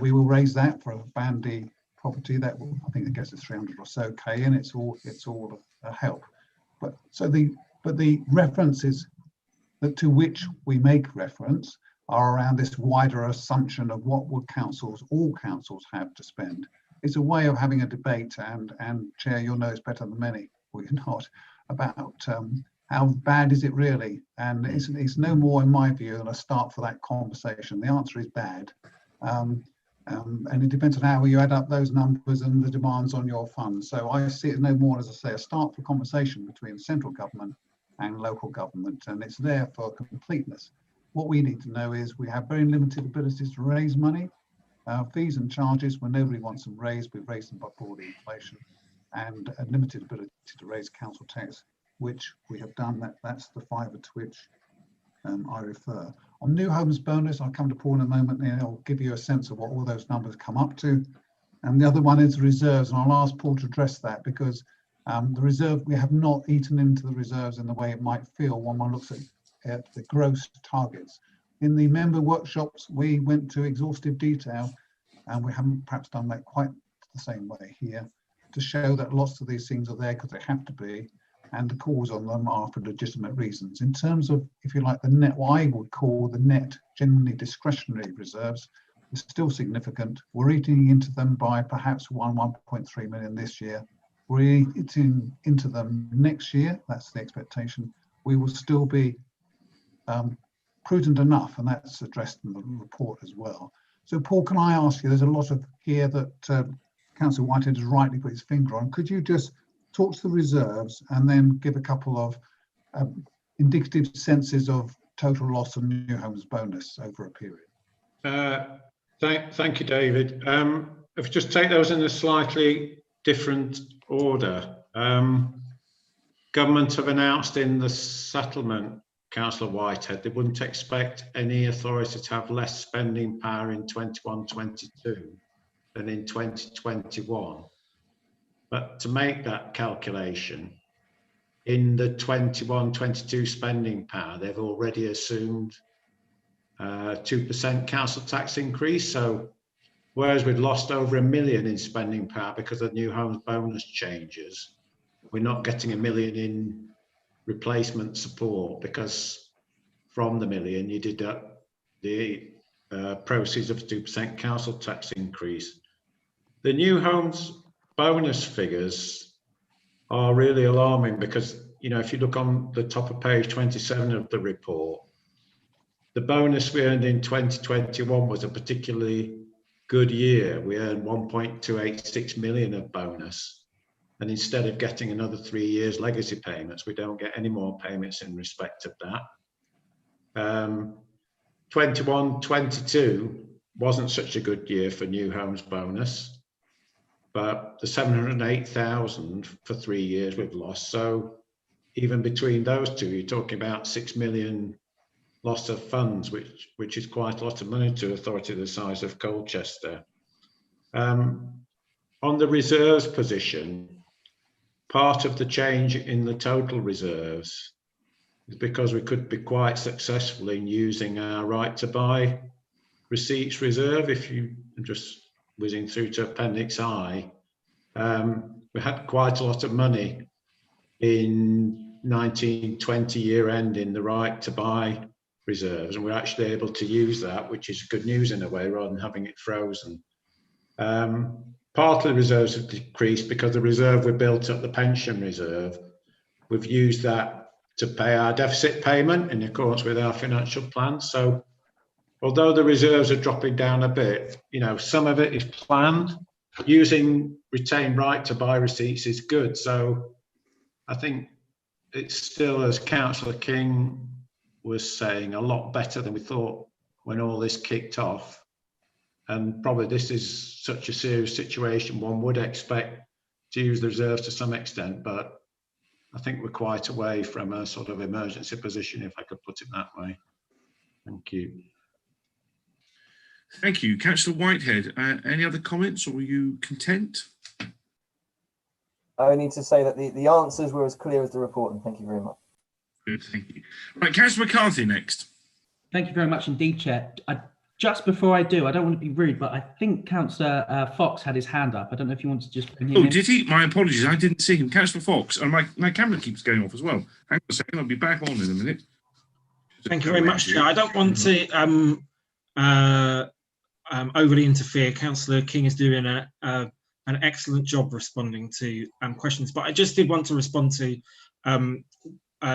We will raise that for a Band D property that will, I think, it gets us 300 or so K, and it's all a help. But the references to which we make reference are around this wider assumption of what would all councils have to spend. It's a way of having a debate, and Chair, you'll know it's better than many, or you're not, about how bad is it really? And it's no more, in my view, than a start for that conversation. The answer is bad. And it depends on how you add up those numbers and the demands on your funds. So I see it no more, as I say, a start for conversation between central government and local government, and it's there for completeness. What we need to know is we have very limited abilities to raise money. Fees and charges, when nobody wants them raised, we've raised them by broad inflation, and a limited ability to raise council tax, which we have done. That's the fiver to which I refer. On new homes bonus, I'll come to Paul in a moment, and I'll give you a sense of what all those numbers come up to. And the other one is reserves, and I'll ask Paul to address that, because the reserve, we have not eaten into the reserves in the way it might feel when one looks at the gross targets. In the member workshops, we went to exhaustive detail, and we haven't perhaps done that quite the same way here, to show that lots of these things are there because they have to be, and the calls on them are for legitimate reasons. In terms of, if you like, the net, what I would call the net generally discretionary reserves, is still significant. We're eating into them by perhaps 1.3 million this year. We're eating into them next year, that's the expectation. We will still be prudent enough, and that's addressed in the report as well. So Paul, can I ask you, there's a lot of here that Councillor Whitehead has rightly put his finger on. Could you just talk to the reserves and then give a couple of indicative senses of total loss and new homes bonus over a period? Thank you, David. If we just take those in a slightly different order. Government have announced in the settlement, Councillor Whitehead, they wouldn't expect any authority to have less spending power in 21-22 than in 2021. But to make that calculation, in the 21-22 spending power, they've already assumed 2% council tax increase. So whereas we'd lost over £1 million in spending power because of new homes bonus changes, we're not getting £1 million in replacement support, because from the million you deduct the proceeds of 2% council tax increase. The new homes bonus figures are really alarming, because, you know, if you look on the top of page 27 of the report, the bonus we earned in 2021 was a particularly good year. We earned 1.286 million of bonus. And instead of getting another 3 years legacy payments, we don't get any more payments in respect of that. 21-22 wasn't such a good year for new homes bonus, but the 708,000 for 3 years we've lost. So even between those two, you're talking about 6 million loss of funds, which is quite a lot of money to an authority the size of Colchester. On the reserves position, part of the change in the total reserves is because we could be quite successful in using our right to buy receipts reserve. If you just whizzing through to Appendix I, we had quite a lot of money in 1920 year end in the right to buy reserves, and we're actually able to use that, which is good news in a way, rather than having it frozen. Part of the reserves have decreased because the reserve we built up, the pension reserve, we've used that to pay our deficit payment in accordance with our financial plan. So although the reserves are dropping down a bit, you know, some of it is planned. Using retained right to buy receipts is good. So I think it's still, as Councillor King was saying, a lot better than we thought when all this kicked off. And probably this is such a serious situation, one would expect to use the reserves to some extent, but I think we're quite away from a sort of emergency position, if I could put it that way. Thank you. Thank you. Councillor Whitehead, any other comments, or are you content? I need to say that the answers were as clear as the report, and thank you very much. Good, thank you. Right, Councillor McCarthy next. Thank you very much indeed, Chair. Just before I do, I don't want to be rude, but I think Councillor Fox had his hand up. I don't know if you want to just bring him in. Did he? My apologies, I didn't see him. Councillor Fox, and my camera keeps going off as well. Hang on a second, I'll be back on in a minute. Thank you very much, Chair. I don't want to overly interfere. Councillor King is doing an excellent job responding to questions, but I just did want to respond to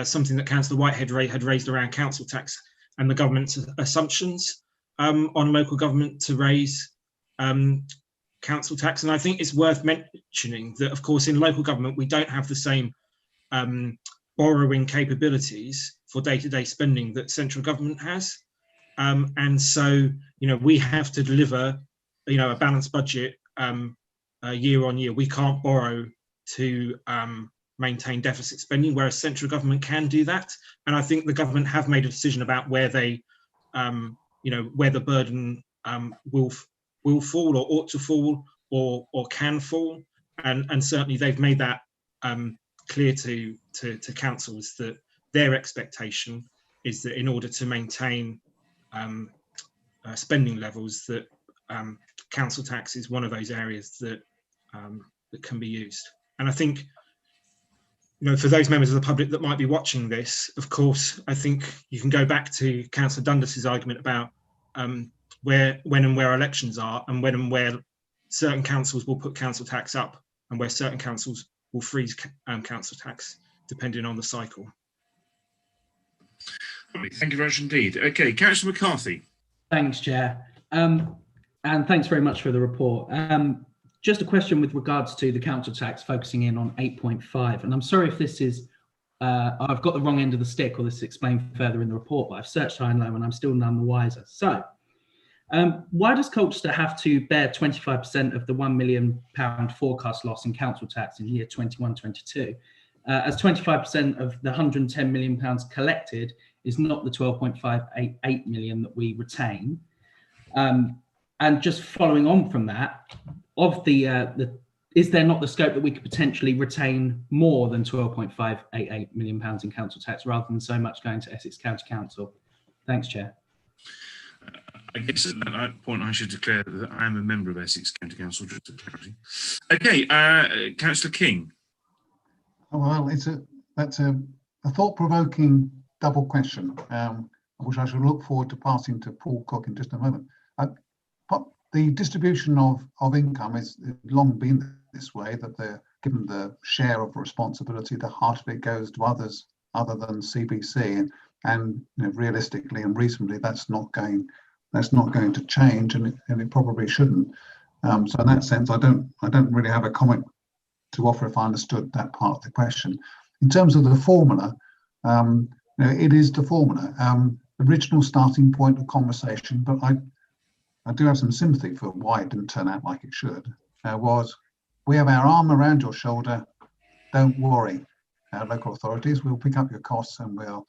something that Councillor Whitehead had raised around council tax and the government's assumptions on local government to raise council tax. And I think it's worth mentioning that, of course, in local government, we don't have the same borrowing capabilities for day-to-day spending that central government has. And so, you know, we have to deliver, you know, a balanced budget year on year. We can't borrow to maintain deficit spending, whereas central government can do that. And I think the government have made a decision about where they, you know, where the burden will fall or ought to fall or can fall, and certainly they've made that clear to councils that their expectation is that in order to maintain spending levels, that council tax is one of those areas that that can be used. And I think, for those members of the public that might be watching this, of course, I think you can go back to Councillor Dundas's argument about when and where elections are, and when and where certain councils will put council tax up, and where certain councils will freeze council tax, depending on the cycle. Thank you very much indeed. Okay, Councillor McCarthy. Thanks, Chair. And thanks very much for the report. Just a question with regards to the council tax, focusing in on 8.5. And I'm sorry if this is, I've got the wrong end of the stick, or this is explained further in the report, but I've searched high and low and I'm still none the wiser. So why does Colchester have to bear 25% of the £1 million forecast loss in council tax in year 21-22, as 25% of the £110 million collected is not the 12.588 million that we retain? And just following on from that, of is there not the scope that we could potentially retain more than £12.588 million in council tax, rather than so much going to Essex County Council? Thanks, Chair. I guess at that point I should declare that I am a member of Essex County Council, just for clarity. Okay, Councillor King. Well, that's a thought-provoking double question, which I shall look forward to passing to Paul Cook in just a moment. The distribution of income has long been this way, that they're given the share of responsibility, the heart of it goes to others other than CBC, and realistically and reasonably that's not going to change, and it probably shouldn't. So in that sense, I don't really have a comment to offer if I understood that part of the question. In terms of the formula, it is the formula. Original starting point of conversation, but I do have some sympathy for why it didn't turn out like it should. Was, we have our arm around your shoulder. Don't worry, local authorities. We'll pick up your costs, and we'll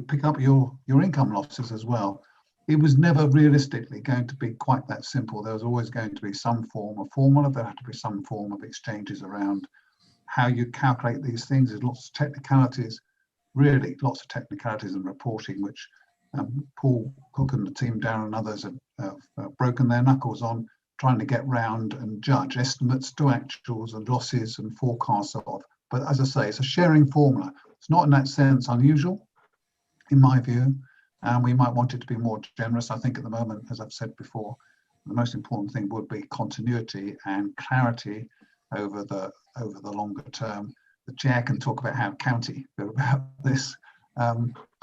pick up your income losses as well. It was never realistically going to be quite that simple. There was always going to be some form of formula. There had to be some form of exchanges around how you calculate these things. There's lots of technicalities, really lots of technicalities and reporting, which Paul Cook and the team, Darren and others have broken their knuckles on trying to get round and judge estimates to actuals and losses and forecasts of. But as I say, it's a sharing formula. It's not in that sense unusual, in my view. We might want it to be more generous. I think at the moment, as I've said before, the most important thing would be continuity and clarity over the longer term. The chair can talk about how county feel about this,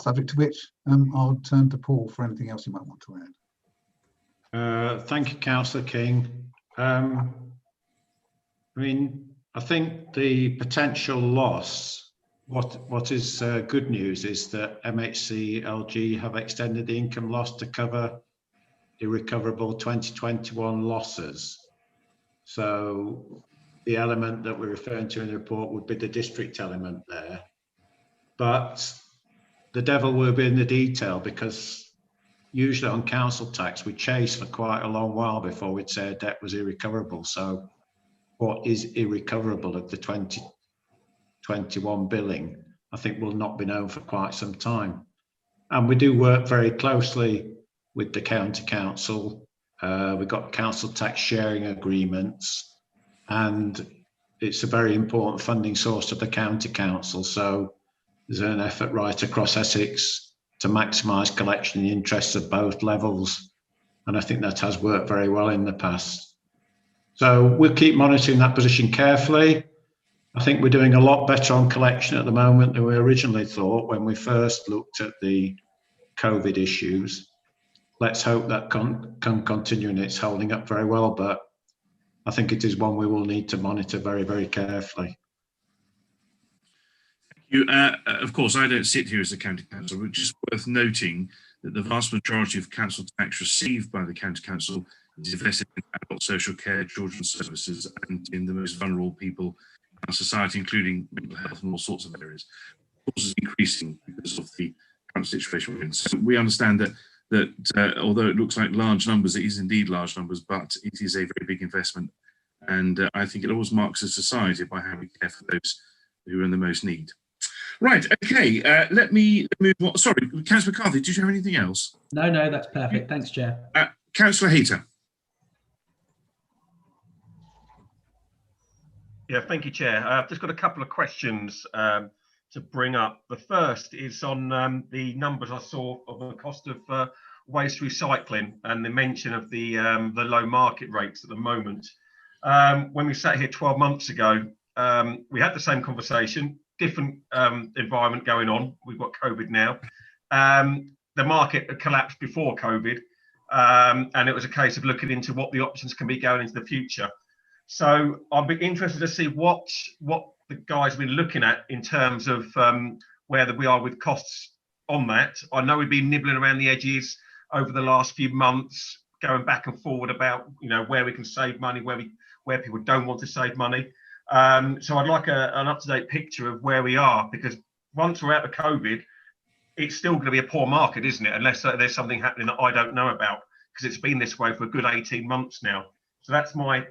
subject to which I'll turn to Paul for anything else you might want to add. Thank you, Councillor King. I think the potential loss, what is good news is that MHC-LG have extended the income loss to cover irrecoverable 2021 losses. So the element that we're referring to in the report would be the district element there. But the devil will be in the detail, because usually on council tax, we chase for quite a long while before we'd say a debt was irrecoverable. So what is irrecoverable of the 2021 billing, I think will not be known for quite some time. And we do work very closely with the county council. We've got council tax sharing agreements, and it's a very important funding source of the county council. So there's an effort right across Essex to maximise collection in the interests of both levels. And I think that has worked very well in the past. So we'll keep monitoring that position carefully. I think we're doing a lot better on collection at the moment than we originally thought when we first looked at the COVID issues. Let's hope that can continue, and it's holding up very well, but I think it is one we will need to monitor very, very carefully. Thank you. Of course, I don't sit here as a county council, but it's worth noting that the vast majority of council tax received by the county council is invested in adult social care, children's services, and in the most vulnerable people in our society, including mental health and all sorts of areas. Of course, it's increasing because of the current situation we're in. So we understand that that although it looks like large numbers, it is indeed large numbers, but it is a very big investment. And I think it always marks a society by how we care for those who are in the most need. Right, okay, let me move on. Sorry, Councillor McCarthy, did you have anything else? No, that's perfect. Thanks, Chair. Councillor Hayter. Yeah, thank you, Chair. I've just got a couple of questions to bring up. The first is on the numbers I saw of the cost of waste recycling and the mention of the low market rates at the moment. When we sat here 12 months ago, we had the same conversation, different environment going on. We've got COVID now. The market had collapsed before COVID, and it was a case of looking into what the options can be going into the future. So I'll be interested to see what the guys have been looking at in terms of where we are with costs on that. I know we've been nibbling around the edges over the last few months, going back and forward about where we can save money, where people don't want to save money. So I'd like an up-to-date picture of where we are, because once we're out of COVID, it's still going to be a poor market, isn't it? Unless there's something happening that I don't know about, because it's been this way for a good 18 months now. So that's my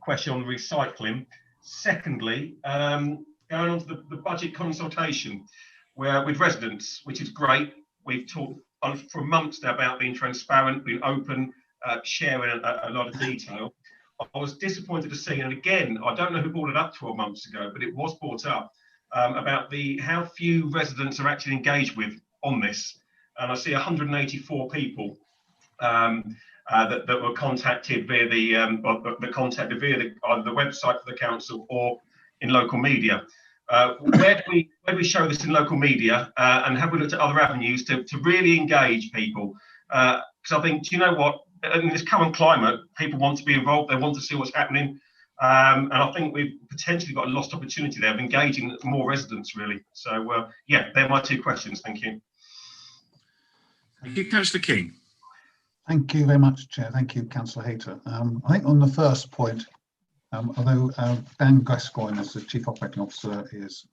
question on recycling. Secondly, going on to the budget consultation where with residents, which is great. We've talked for months now about being transparent, being open, sharing a lot of detail. I was disappointed to see, and again, I don't know who brought it up 12 months ago, but it was brought up about how few residents are actually engaged with on this. And I see 184 people that were contacted via the website for the council or in local media. Where do we show this in local media, and have we looked at other avenues to really engage people? Because I think, do you know what, in this current climate, people want to be involved, they want to see what's happening, and I think we've potentially got a lost opportunity there of engaging more residents, really. So yeah, they're my two questions. Thank you. Thank you, Councillor King. Thank you very much, Chair. Thank you, Councillor Hayter. I think on the first point, although Dan Gascoigne, as the Chief Operating Officer, is,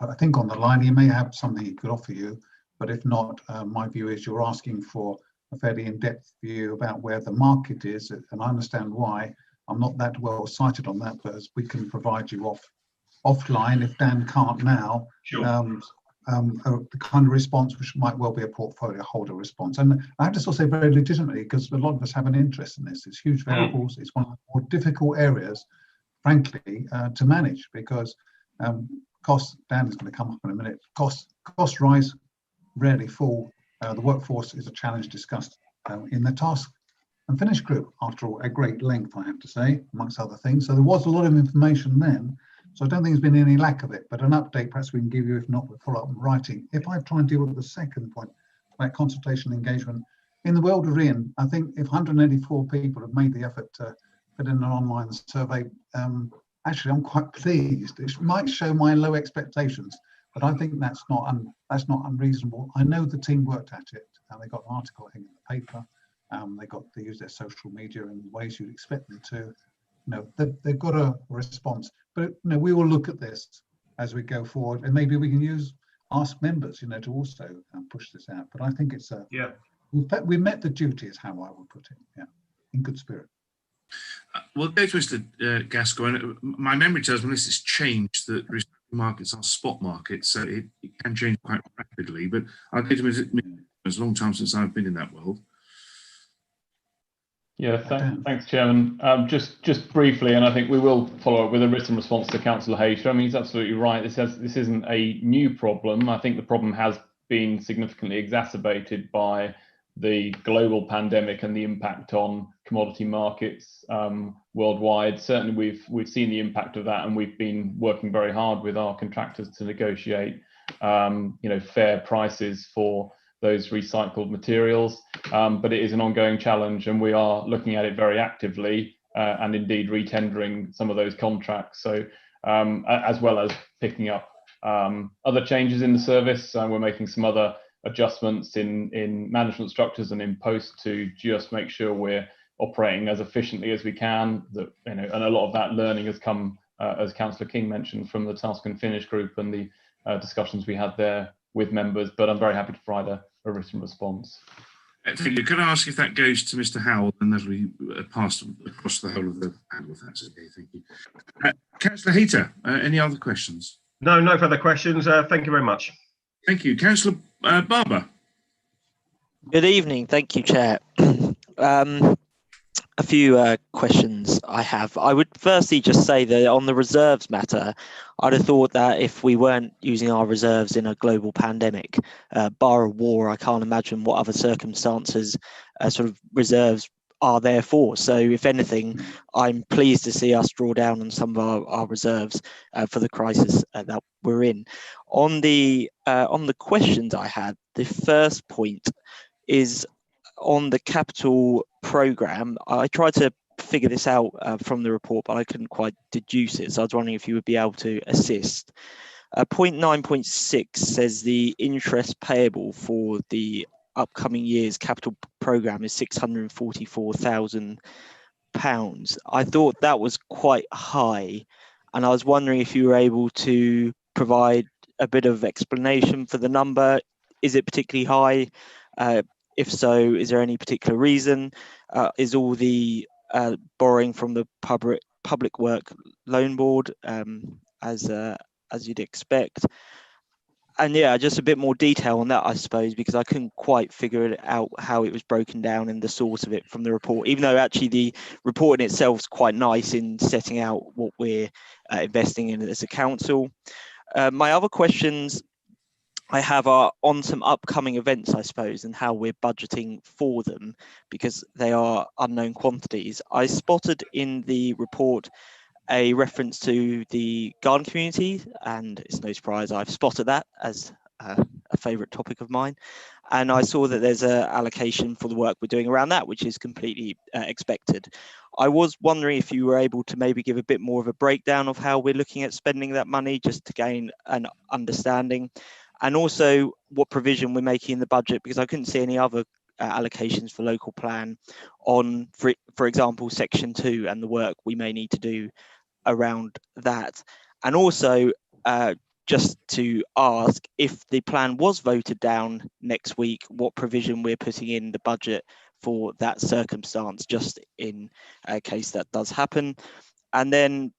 I think, on the line, he may have something he could offer you, but if not, my view is you're asking for a fairly in-depth view about where the market is, and I understand why. I'm not that well cited on that, but as we can provide you offline if Dan can't now. Sure. The kind of response which might well be a portfolio holder response. And I have to sort of say very legitimately, because a lot of us have an interest in this. It's huge variables. It's one of the more difficult areas, frankly, to manage, because costs, Dan is going to come up in a minute, costs rise, rarely fall. The workforce is a challenge discussed in the task and finish group, after all, at great length, I have to say, amongst other things. So there was a lot of information then. So I don't think there's been any lack of it, but an update perhaps we can give you, if not, we'll follow up in writing. If I try and deal with the second point about consultation engagement, in the world we're in, I think if 184 people have made the effort to put in an online survey, actually I'm quite pleased. It might show my low expectations, but I think that's not unreasonable. I know the team worked at it, and they got an article, I think, in the paper. They used their social media in ways you'd expect them to. They've got a response, but we will look at this as we go forward, and maybe we can ask members, to also push this out. But I think it's we met the duty, is how I would put it. Yeah, in good spirit. Well, go to Mr. Gascoigne. My memory tells me this has changed, that recycling markets are spot markets, so it can change quite rapidly. But I'll go to Mr. It's a long time since I've been in that world. Yeah, thanks, Chairman. Just briefly, and I think we will follow up with a written response to Councillor Hayter. I mean, he's absolutely right. This isn't a new problem. I think the problem has been significantly exacerbated by the global pandemic and the impact on commodity markets worldwide. Certainly, we've seen the impact of that, and we've been working very hard with our contractors to negotiate, fair prices for those recycled materials, but it is an ongoing challenge, and we are looking at it very actively and indeed retendering some of those contracts. So as well as picking up other changes in the service, we're making some other adjustments in management structures and in post to just make sure we're operating as efficiently as we can. And a lot of that learning has come, as Councillor King mentioned, from the task and finish group and the discussions we had there with members. But I'm very happy to provide a written response. Thank you. Could I ask if that goes to Mr. Howell, and that'll be passed across the whole of the panel, if that's okay. Thank you. Councillor Hayter, any other questions? No, no further questions. Thank you very much. Thank you. Councillor Barber. Good evening. Thank you, Chair. A few questions I have. I would firstly just say that on the reserves matter, I'd have thought that if we weren't using our reserves in a global pandemic, bar a war, I can't imagine what other circumstances sort of reserves are there for. So if anything, I'm pleased to see us draw down on some of our reserves for the crisis that we're in. On the questions I had, the first point is on the capital programme. I tried to figure this out from the report, but I couldn't quite deduce it. So I was wondering if you would be able to assist. Point 9.6 says the interest payable for the upcoming year's capital programme is £644,000. I thought that was quite high, and I was wondering if you were able to provide a bit of explanation for the number. Is it particularly high? If so, is there any particular reason? Is all the borrowing from the public work loan board as you'd expect? And yeah, just a bit more detail on that, I suppose, because I couldn't quite figure it out how it was broken down in the source of it from the report, even though actually the report in itself is quite nice in setting out what we're investing in as a council. My other questions I have are on some upcoming events, I suppose, and how we're budgeting for them, because they are unknown quantities. I spotted in the report a reference to the garden community, and it's no surprise I've spotted that as a favourite topic of mine. And I saw that there's an allocation for the work we're doing around that, which is completely expected. I was wondering if you were able to maybe give a bit more of a breakdown of how we're looking at spending that money, just to gain an understanding. And also what provision we're making in the budget, because I couldn't see any other allocations for local plan on, for example, section 2 and the work we may need to do around that. And also just to ask, if the plan was voted down next week, what provision we're putting in the budget for that circumstance, just in case that does happen. And then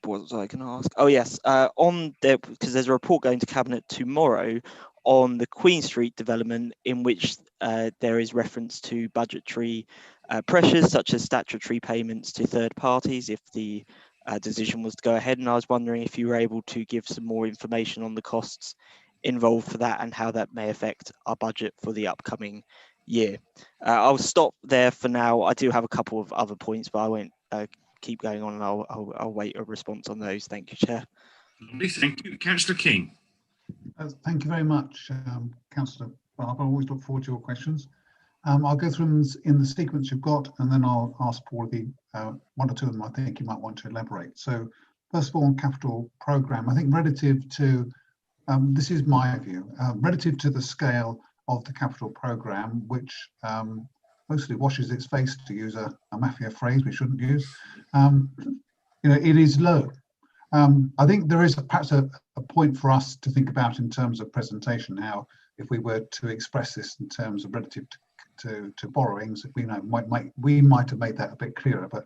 what was I going to ask? Oh yes, on there, because there's a report going to Cabinet tomorrow on the Queen Street development, in which there is reference to budgetary pressures such as statutory payments to third parties if the decision was to go ahead. And I was wondering if you were able to give some more information on the costs involved for that and how that may affect our budget for the upcoming year. I'll stop there for now. I do have a couple of other points, but I won't keep going on, and I'll wait a response on those. Thank you, Chair. Thank you. Councillor King. Thank you very much, Councillor Barber. I always look forward to your questions. I'll go through them in the sequence you've got, and then I'll ask Paul the one or two of them I think you might want to elaborate. So first of all, on capital programme, I think relative to, this is my view, relative to the scale of the capital programme, which mostly washes its face, to use a mafia phrase we shouldn't use, it is low. I think there is perhaps a point for us to think about in terms of presentation, how if we were to express this in terms of relative to borrowings, we might have made that a bit clearer, but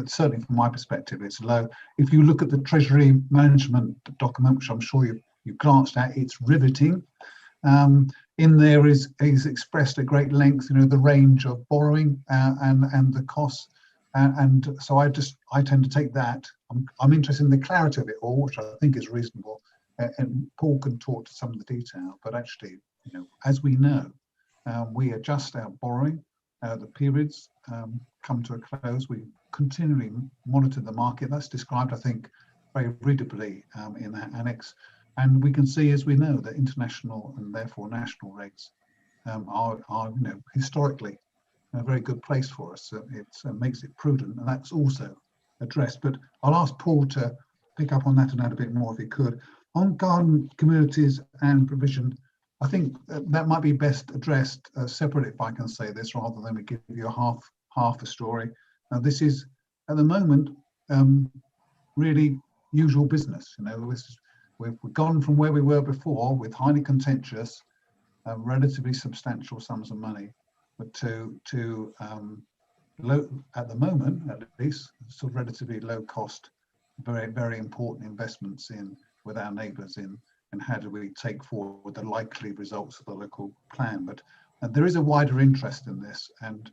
certainly from my perspective it's low. If you look at the Treasury Management document, which I'm sure you glanced at, it's riveting. In there is expressed at great length, the range of borrowing and the costs, and so I tend to take that. I'm interested in the clarity of it all, which I think is reasonable, and Paul can talk to some of the detail. But actually, as we know, we adjust our borrowing. The periods come to a close. We continually monitor the market. That's described, I think, very readably in that annex. And we can see, as we know, that international and therefore national rates are historically a very good place for us. So it makes it prudent, and that's also addressed. But I'll ask Paul to pick up on that and add a bit more if he could. On garden communities and provision, I think that might be best addressed separately, if I can say this, rather than we give you half a story. Now, this is at the moment really usual business. We've gone from where we were before with highly contentious relatively substantial sums of money, but to low, at the moment at least, sort of relatively low cost, very, very important investments in with our neighbours in how do we take forward the likely results of the local plan. But there is a wider interest in this, and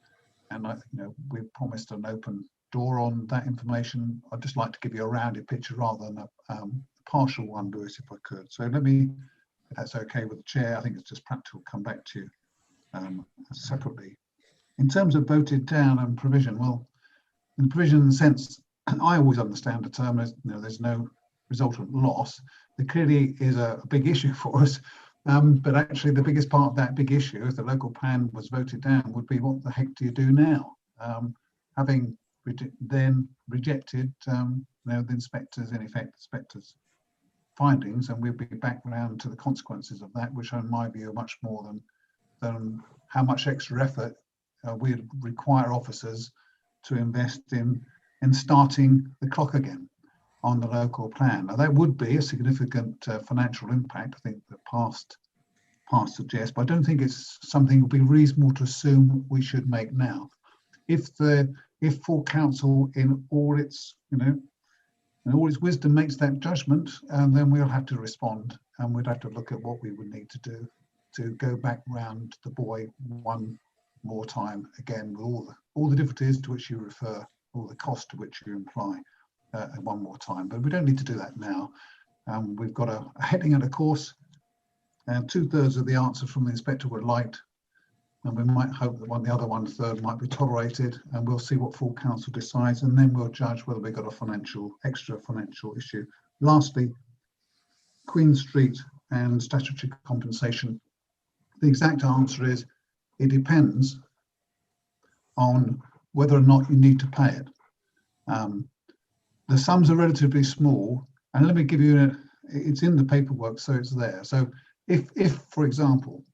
we've promised an open door on that information. I'd just like to give you a rounded picture rather than a partial one, Lewis, if I could. So let me, if that's okay with the chair, I think it's just practical, come back to you separately. In terms of voted down and provision, well, in provision in the sense, I always understand the term as, there's no resultant loss. There clearly is a big issue for us, but actually the biggest part of that big issue, if the local plan was voted down, would be what the heck do you do now? Having then rejected the inspectors, in effect, inspectors' findings, and we'll be back round to the consequences of that, which in my view are much more than how much extra effort we require officers to invest in starting the clock again on the local plan. Now that would be a significant financial impact, I think the past suggests, but I don't think it's something that would be reasonable to assume we should make now. If full council in all its wisdom makes that judgment, then we'll have to respond, and we'd have to look at what we would need to do to go back round the buoy one more time again with all the difficulties to which you refer, all the cost to which you imply, one more time. But we don't need to do that now. We've got a heading and a course, and 2/3 of the answers from the inspector were light, and we might hope that the other 1/3 might be tolerated, and we'll see what full council decides, and then we'll judge whether we've got a extra financial issue. Lastly, Queen Street and statutory compensation. The exact answer is it depends on whether or not you need to pay it. The sums are relatively small, and let me give you it's in the paperwork, so it's there. So if for example,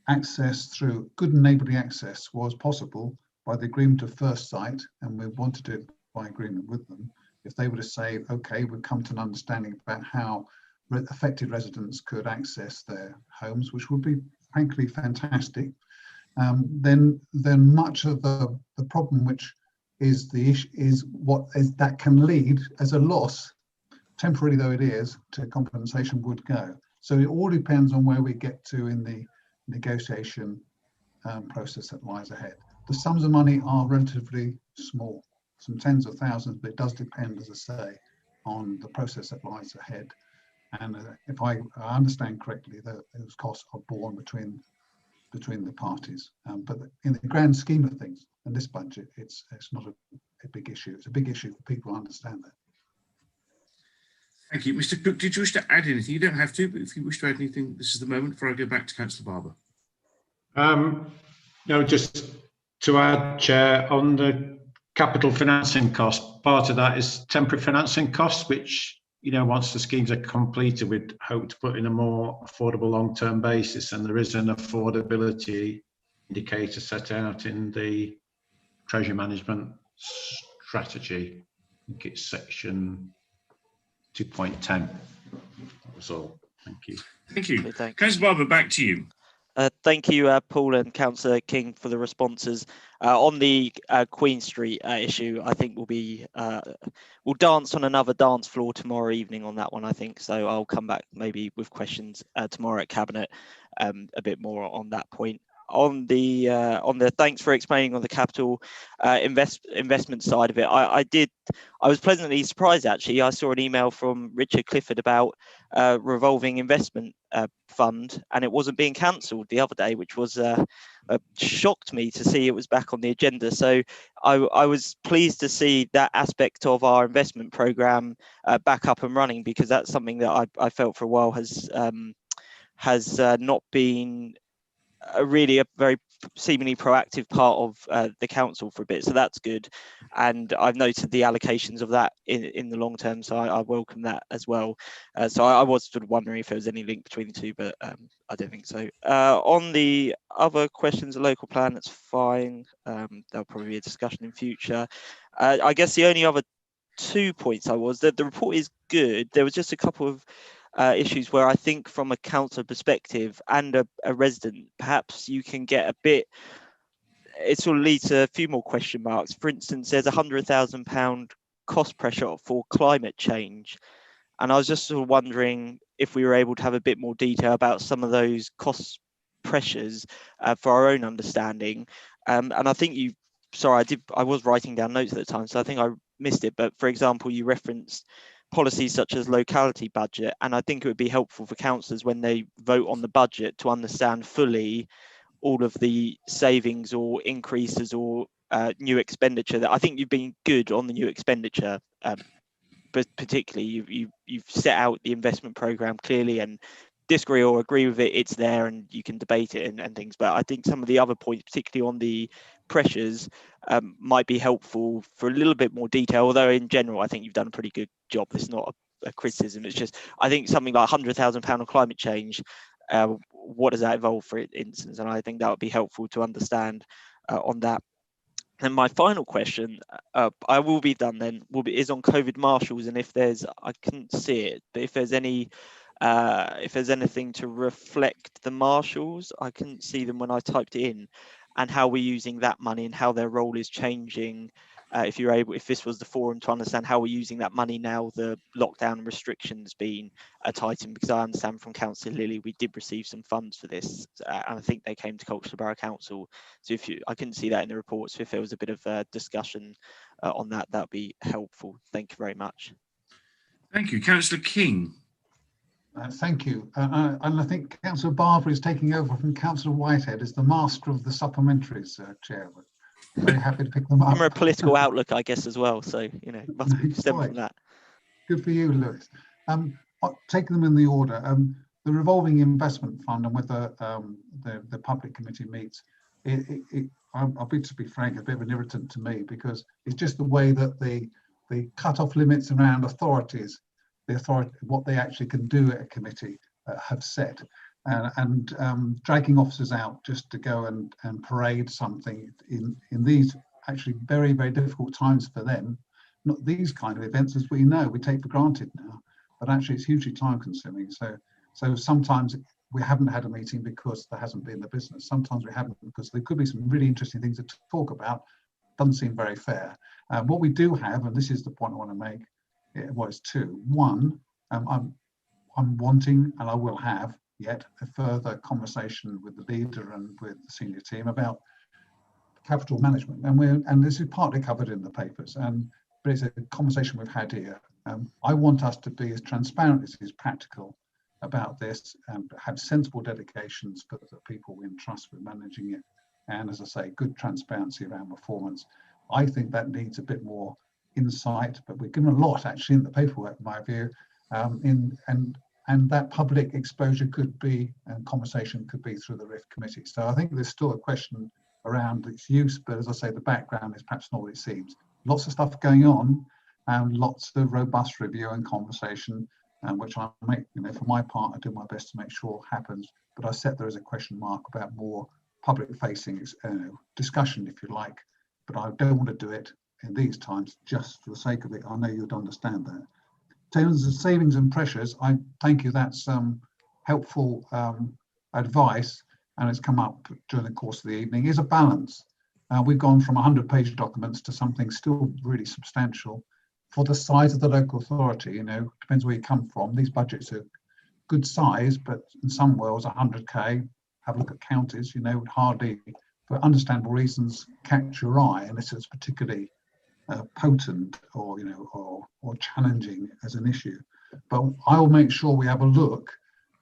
access through good and neighbourly access was possible by the agreement of first sight, and we wanted to do it by agreement with them, if they were to say, okay, we've come to an understanding about how affected residents could access their homes, which would be frankly fantastic, then much of the problem, which is the issue, is that can lead as a loss, temporary though it is, to compensation would go. So it all depends on where we get to in the negotiation process that lies ahead. The sums of money are relatively small, some tens of thousands, but it does depend, as I say, on the process that lies ahead. And if I understand correctly, those costs are borne between the parties. But in the grand scheme of things, in this budget, it's not a big issue. It's a big issue for people to understand that. Thank you. Mr. Cook, did you wish to add anything? You don't have to, but if you wish to add anything, this is the moment before I go back to Councillor Barber. No, just to add, Chair, on the capital financing cost, part of that is temporary financing costs, which, once the schemes are completed, we'd hope to put in a more affordable long-term basis. And there is an affordability indicator set out in the Treasury Management Strategy. I think it's section 2.10. That was all. Thank you. Thank you. Councillor Barber, back to you. Thank you, Paul and Councillor King, for the responses. On the Queen Street issue, I think we'll dance on another dance floor tomorrow evening on that one, I think. So I'll come back maybe with questions tomorrow at Cabinet, a bit more on that point. On the thanks for explaining on the capital investment side of it, I was pleasantly surprised actually. I saw an email from Richard Clifford about revolving investment fund, and it wasn't being cancelled the other day, which was shocked me to see it was back on the agenda. So I was pleased to see that aspect of our investment programme back up and running, because that's something that I felt for a while has not been really a very seemingly proactive part of the council for a bit, so that's good. And I've noted the allocations of that in the long term, so I welcome that as well. So I was sort of wondering if there was any link between the two, but I don't think so. On the other questions, the local plan, that's fine. There'll probably be a discussion in future. I guess the only other 2 points that the report is good. There was just a couple of issues where I think from a council perspective and a resident, perhaps you can get a bit, it sort of leads to a few more question marks. For instance, there's £100,000 cost pressure for climate change. And I was just sort of wondering if we were able to have a bit more detail about some of those cost pressures for our own understanding. And I think I was writing down notes at the time, so I think I missed it. But for example, you referenced policies such as locality budget, and I think it would be helpful for councillors when they vote on the budget to understand fully all of the savings or increases or new expenditure. That I think you've been good on the new expenditure, but particularly you've set out the investment programme clearly, and disagree or agree with it, it's there and you can debate it and things. But I think some of the other points, particularly on the pressures, might be helpful for a little bit more detail, although in general I think you've done a pretty good job. It's not a criticism, it's just I think something like £100,000 on climate change, what does that involve, for instance? And I think that would be helpful to understand on that. And my final question, I will be done then, is on COVID marshals, and if there's, I couldn't see it, but if there's anything to reflect the marshals, I couldn't see them when I typed it in, and how we're using that money and how their role is changing. If this was the forum to understand how we're using that money now the lockdown restrictions being tightened, because I understand from Councillor Lilly we did receive some funds for this, and I think they came to Colchester Borough Council. So I couldn't see that in the report, so if there was a bit of discussion on that, that'd be helpful. Thank you very much. Thank you, Councillor King. Thank you. And I think Councillor Barber is taking over from Councillor Whitehead as the master of the supplementaries, Chair. Very happy to pick them up. From a political outlook, I guess, as well. So, must be stemmed from that. Good for you, Lewis. Taking them in the order. The revolving investment fund, and with the public committee meets, I'll be, to be frank, a bit of an irritant to me, because it's just the way that the cut-off limits around authorities, what they actually can do at a committee have set. And dragging officers out just to go and parade something in these actually very, very difficult times for them. Not these kind of events, as we know, we take for granted now, but actually it's hugely time consuming. So sometimes we haven't had a meeting because there hasn't been the business. Sometimes we haven't because there could be some really interesting things to talk about. Doesn't seem very fair. What we do have, and this is the point I want to make, it's two. One, I'm wanting, and I will have yet a further conversation with the leader and with the senior team about capital management, and this is partly covered in the papers, but it's a conversation we've had here. I want us to be as transparent as is practical about this and have sensible dedications for the people we entrust with managing it, and as I say, good transparency around performance. I think that needs a bit more insight, but we're given a lot actually in the paperwork, in my view, and that public exposure could be, and conversation could be, through the RIF committee. So I think there's still a question around its use, but as I say, the background is perhaps not what it seems. Lots of stuff going on, and lots of robust review and conversation, which I make, for my part, I do my best to make sure happens. But I set there as a question mark about more public-facing discussion, if you like. But I don't want to do it in these times just for the sake of it. I know you'd understand that. In terms of savings and pressures, I thank you. That's helpful advice, and it's come up during the course of the evening. Is a balance. We've gone from 100-page documents to something still really substantial for the size of the local authority. Depends where you come from. These budgets are good size, but in some worlds, 100k. Have a look at counties. Would hardly, for understandable reasons, catch your eye unless it's particularly potent or challenging as an issue. But I'll make sure we have a look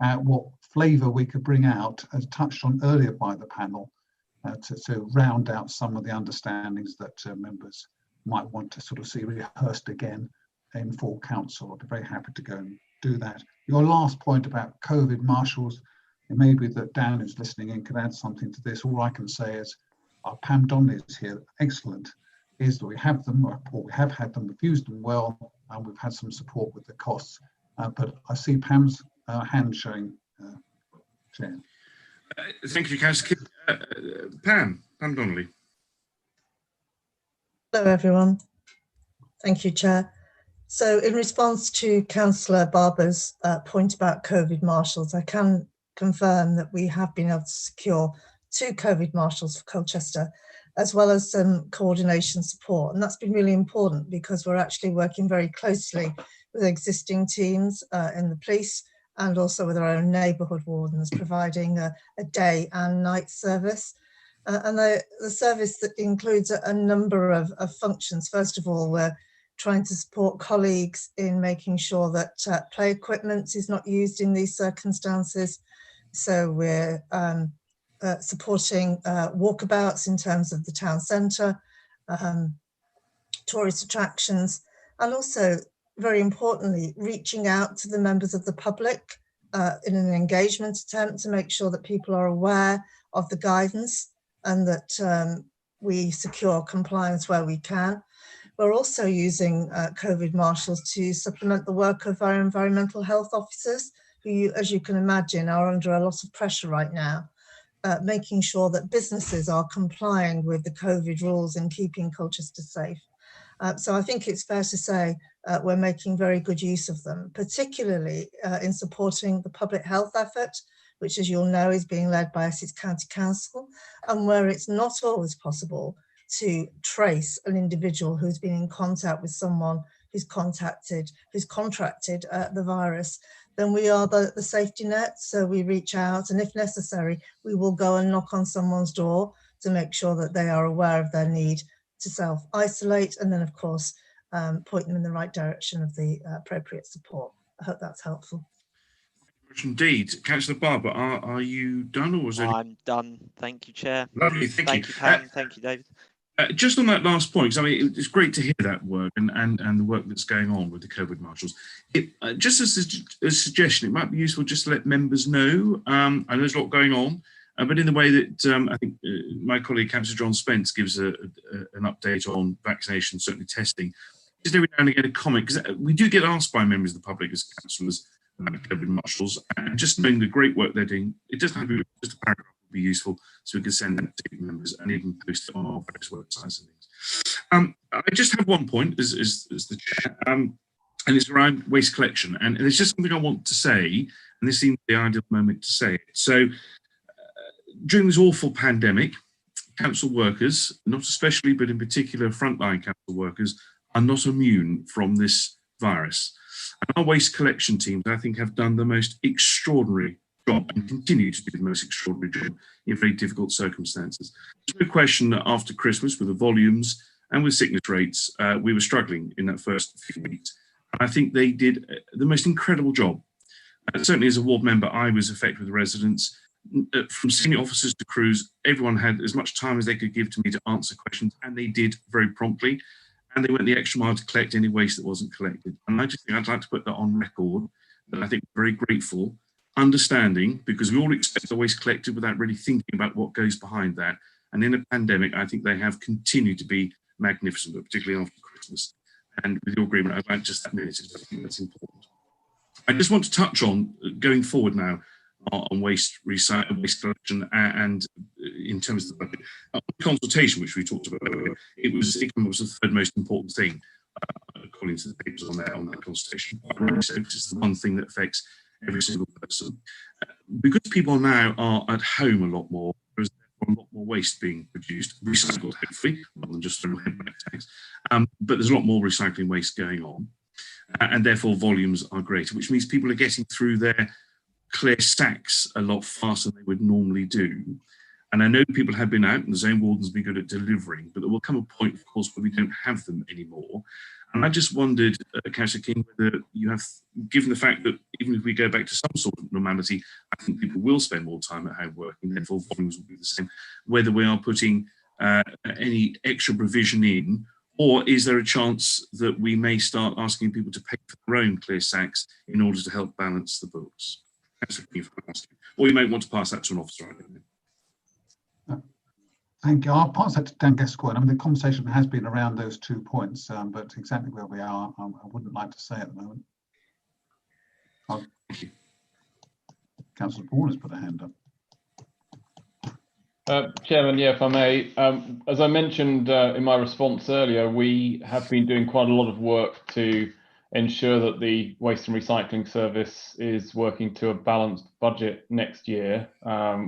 at what flavour we could bring out, as touched on earlier by the panel, to round out some of the understandings that members might want to sort of see rehearsed again in full council. I'd be very happy to go and do that. Your last point about COVID marshals, it may be that Dan is listening in can add something to this. All I can say is our Pam Donnelly is here, excellent, is that we have them, or we have had them, we've used them well, and we've had some support with the costs. But I see Pam's hand showing, Chair. Thank you, Councillor. Pam Donnelly. Hello, everyone. Thank you, Chair. So in response to Councillor Barber's point about COVID marshals, I can confirm that we have been able to secure 2 COVID marshals for Colchester, as well as some coordination support. And that's been really important because we're actually working very closely with existing teams in the police and also with our own neighbourhood wardens, providing a day and night service. And the service that includes a number of functions. First of all, we're trying to support colleagues in making sure that play equipment is not used in these circumstances. So we're supporting walkabouts in terms of the town centre, tourist attractions, and also, very importantly, reaching out to the members of the public in an engagement attempt to make sure that people are aware of the guidance and that we secure compliance where we can. We're also using COVID marshals to supplement the work of our environmental health officers, who, as you can imagine, are under a lot of pressure right now, making sure that businesses are complying with the COVID rules and keeping Colchester safe. So I think it's fair to say we're making very good use of them, particularly in supporting the public health effort, which, as you'll know, is being led by Essex County Council, and where it's not always possible to trace an individual who's been in contact with someone who's contracted the virus, then we are the safety net. So we reach out, and if necessary, we will go and knock on someone's door to make sure that they are aware of their need to self-isolate, and then of course point them in the right direction of the appropriate support. I hope that's helpful. Indeed. Councillor Barber, are you done, or is there? I'm done. Thank you, Chair. Lovely, thank you. Pam. Thank you, David. Just on that last point, because I mean, it's great to hear that work and the work that's going on with the COVID marshals. Just as a suggestion, it might be useful just to let members know. I know there's a lot going on, but in the way that I think my colleague Councillor John Spence gives an update on vaccination, certainly testing. Just every now and again a comment, because we do get asked by members of the public as councillors about COVID marshals, and just knowing the great work they're doing, it doesn't have to be just a paragraph. Be useful, so we can send that to members and even post it on our various websites and things. I just have one point as the chair, and it's around waste collection, and there's just something I want to say, and this seems the ideal moment to say it. So during this awful pandemic, council workers, not especially but in particular frontline council workers, are not immune from this virus, and our waste collection teams, I think, have done the most extraordinary job and continue to do the most extraordinary job in very difficult circumstances. There's no question that after Christmas, with the volumes and with sickness rates, we were struggling in that first few weeks. And I think they did the most incredible job. Certainly as a ward member, I was affected with the residents. From senior officers to crews, everyone had as much time as they could give to me to answer questions, and they did very promptly. And they went the extra mile to collect any waste that wasn't collected. And I just think I'd like to put that on record, that I think we're very grateful, understanding, because we all expect the waste collected without really thinking about what goes behind that. And in a pandemic, I think they have continued to be magnificent, but particularly after Christmas. And with your agreement, I'd like just that minute, I think that's important. I just want to touch on, going forward now, on waste collection, and in terms of the budget. Consultation, which we talked about earlier, it was the third most important thing, according to the papers on that consultation. So it's the one thing that affects every single person. Because people now are at home a lot more, there's a lot more waste being produced, recycled hopefully, rather than just thrown back tags. But there's a lot more recycling waste going on, and therefore volumes are greater, which means people are getting through their clear sacks a lot faster than they would normally do. And I know people have been out, and the zone wardens have been good at delivering, but there will come a point, of course, where we don't have them anymore. And I just wondered, Councillor King, whether you have, given the fact that even if we go back to some sort of normality, I think people will spend more time at home working, therefore volumes will be the same, whether we are putting any extra provision in, or is there a chance that we may start asking people to pay for their own clear sacks in order to help balance the books? Councillor King, if I ask you. Or you may want to pass that to an officer, I don't know. Thank you. I'll pass that to Dan Gascoigne. I mean, the conversation has been around those 2 points, but exactly where we are, I wouldn't like to say at the moment. Councillor Bourne has put a hand up. Chairman, yeah, if I may. As I mentioned in my response earlier, we have been doing quite a lot of work to ensure that the waste and recycling service is working to a balanced budget next year.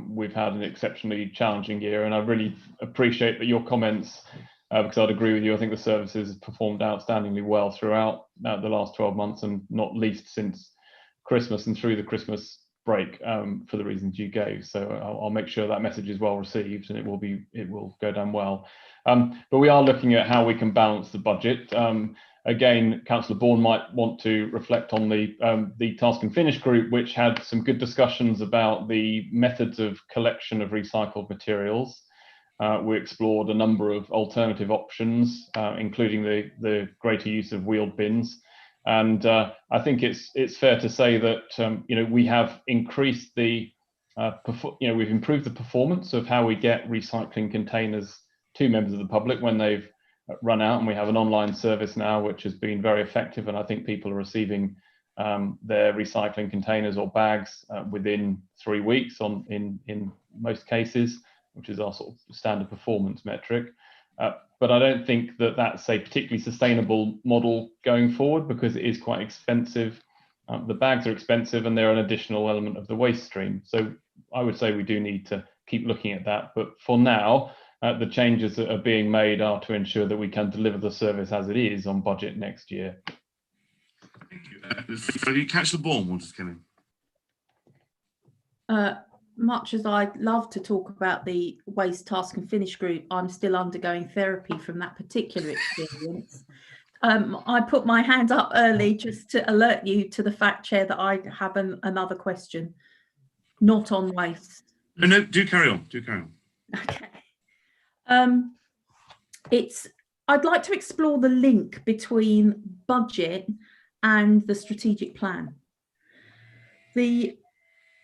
We've had an exceptionally challenging year, and I really appreciate that your comments, because I'd agree with you. I think the services have performed outstandingly well throughout the last 12 months, and not least since Christmas and through the Christmas break, for the reasons you gave. So I'll make sure that message is well received, and it will go down well. But we are looking at how we can balance the budget. Again, Councillor Bourne might want to reflect on the Task and Finish group, which had some good discussions about the methods of collection of recycled materials. We explored a number of alternative options, including the greater use of wheeled bins. And I think it's fair to say that we have increased we've improved the performance of how we get recycling containers to members of the public when they've run out, and we have an online service now which has been very effective, and I think people are receiving their recycling containers or bags within 3 weeks in most cases, which is our sort of standard performance metric. But I don't think that that's a particularly sustainable model going forward, because it is quite expensive. The bags are expensive, and they're an additional element of the waste stream. So I would say we do need to keep looking at that. But for now, the changes that are being made are to ensure that we can deliver the service as it is on budget next year. Thank you. Councillor Bourne wanted to come in. Much as I'd love to talk about the Waste Task and Finish group, I'm still undergoing therapy from that particular experience. I put my hand up early just to alert you to the fact, Chair, that I have another question, not on waste. No, do carry on. Do carry on. Okay. I'd like to explore the link between budget and the strategic plan.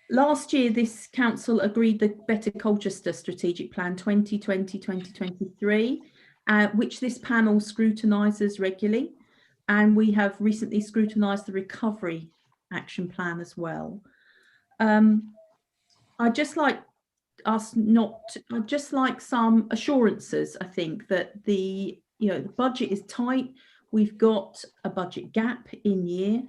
Last year, this council agreed the Better Colchester Strategic Plan 2020-2023, which this panel scrutinises regularly, and we have recently scrutinised the Recovery Action Plan as well. I'd just like some assurances, I think, that the budget is tight. We've got a budget gap in year,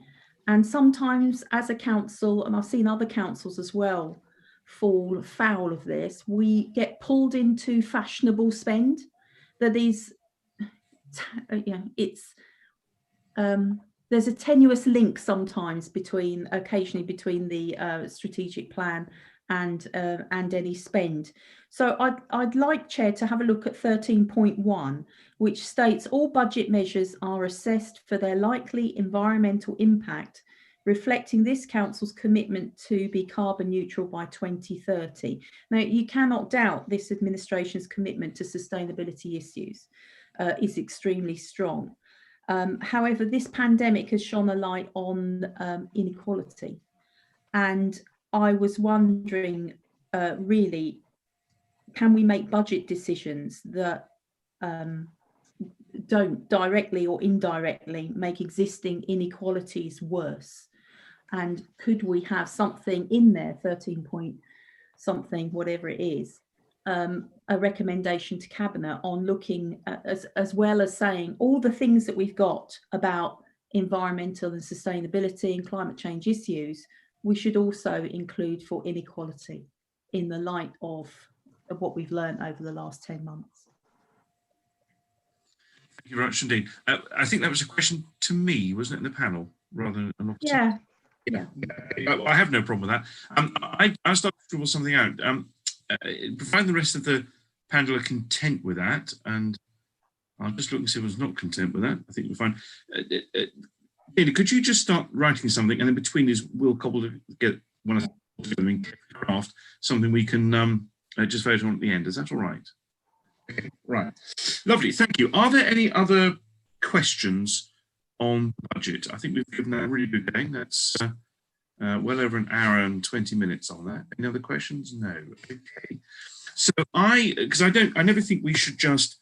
and sometimes as a council, and I've seen other councils as well fall foul of this, we get pulled into fashionable spend. That is, there's a tenuous link sometimes occasionally between the strategic plan and any spend. So I'd like, Chair, to have a look at 13.1, which states all budget measures are assessed for their likely environmental impact, reflecting this council's commitment to be carbon neutral by 2030. Now, you cannot doubt this administration's commitment to sustainability issues is extremely strong. However, this pandemic has shone a light on inequality, and I was wondering, really, can we make budget decisions that don't directly or indirectly make existing inequalities worse? And could we have something in there, 13 point something, whatever it is, a recommendation to Cabinet on looking at, as well as saying all the things that we've got about environmental and sustainability and climate change issues, we should also include for inequality in the light of what we've learned over the last 10 months. Thank you very much indeed. I think that was a question to me, wasn't it, in the panel, rather than an officer? Yeah. I have no problem with that. I started to draw something out. Providing the rest of the panel are content with that, and I'll just look and see who's not content with that. I think we're fine. Dana, could you just start writing something, and then between us, we'll cobble together when I craft something we can just vote on at the end. Is that all right? Okay, right. Lovely. Thank you. Are there any other questions on budget? I think we've given that a really good game. That's well over an hour and 20 minutes on that. Any other questions? No. Okay. So I never think we should just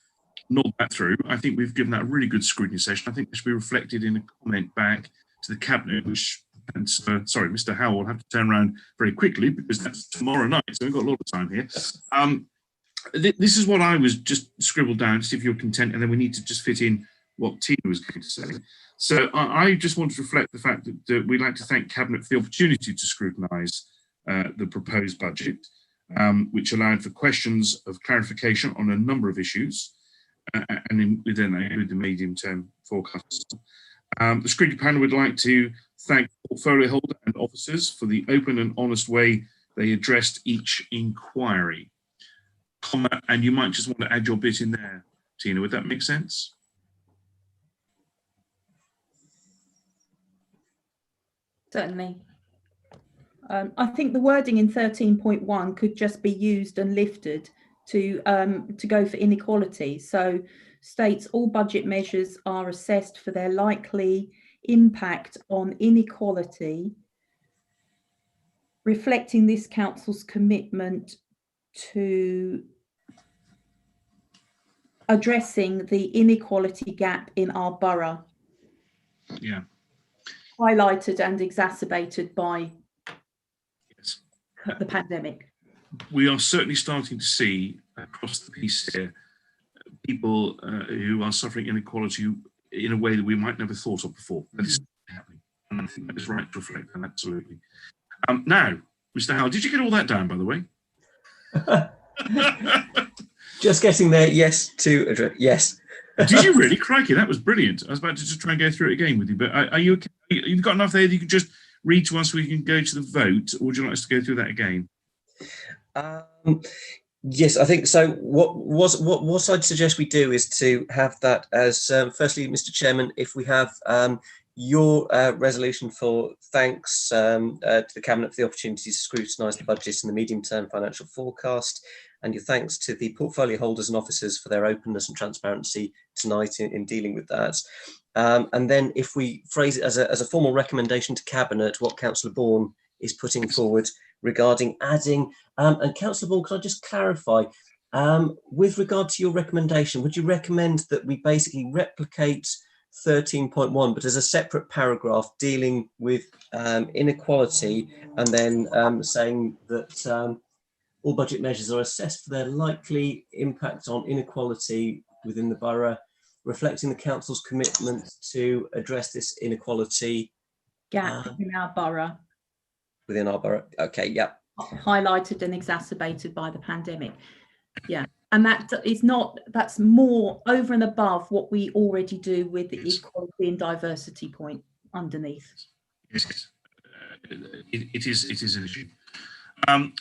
nod that through. I think we've given that a really good scrutiny session. I think it should be reflected in a comment back to the Cabinet, which, and sorry, Mr. Howell will have to turn around very quickly because that's tomorrow night, so we've got a lot of time here. This is what I was just scribbled down to see if you're content, and then we need to just fit in what Tina was going to say. So I just want to reflect the fact that we'd like to thank Cabinet for the opportunity to scrutinise the proposed budget, which allowed for questions of clarification on a number of issues, and within that include the medium-term forecasts. The Scrutiny Panel would like to thank the portfolio holder and officers for the open and honest way they addressed each inquiry. And you might just want to add your bit in there, Tina, would that make sense? Certainly. I think the wording in 13.1 could just be used and lifted to go for inequality. So states all budget measures are assessed for their likely impact on inequality, reflecting this council's commitment to addressing the inequality gap in our borough. Yeah. Highlighted and exacerbated by the pandemic. We are certainly starting to see across the piece here people who are suffering inequality in a way that we might never thought of before. That is happening, and I think that is right to reflect on, absolutely. Now, Mr. Howell, did you get all that down, by the way? Just getting there. Yes to address. Yes. Did you really? Crikey, that was brilliant. I was about to just try and go through it again with you, but are you okay? You've got enough there that you can just read to us so we can go to the vote, or would you like us to go through that again? Yes, I think so. What I'd suggest we do is to have that as firstly, Mr. Chairman, if we have your resolution for thanks to the Cabinet for the opportunity to scrutinise the budget and the medium-term financial forecast, and your thanks to the portfolio holders and officers for their openness and transparency tonight in dealing with that. And then if we phrase it as a formal recommendation to Cabinet, what Councillor Bourne is putting forward regarding adding, and Councillor Bourne, can I just clarify, with regard to your recommendation, would you recommend that we basically replicate 13.1, but as a separate paragraph dealing with inequality, and then saying that all budget measures are assessed for their likely impact on inequality within the borough, reflecting the council's commitment to address this inequality gap in our borough. Within our borough. Okay, yeah. Highlighted and exacerbated by the pandemic. Yeah. And that is not, that's more over and above what we already do with the equality and diversity point underneath. Yes, it is an issue. Now,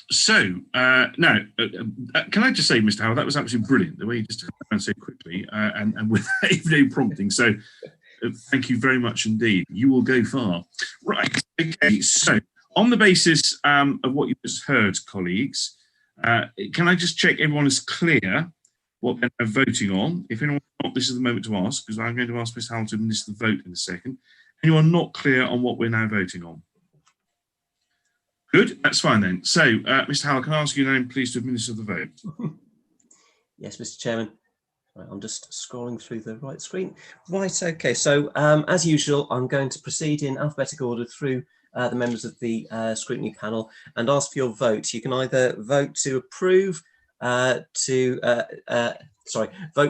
can I just say, Mr. Howard, that was absolutely brilliant, the way you just turned so quickly and without even prompting. So thank you very much indeed. You will go far. Right, okay, so on the basis of what you just heard, colleagues, can I just check everyone is clear what they're voting on? If anyone's not, this is the moment to ask, because I'm going to ask Mr. Howard to administer the vote in a second. Anyone not clear on what we're now voting on? Good, that's fine then. So, Mr. Howell, can I ask you now, please, to administer the vote? Yes, Mr. Chairman. Right, I'm just scrolling through the right screen. Right, okay. So, as usual, I'm going to proceed in alphabetical order through the members of the scrutiny panel and ask for your vote. You can either vote to approve, vote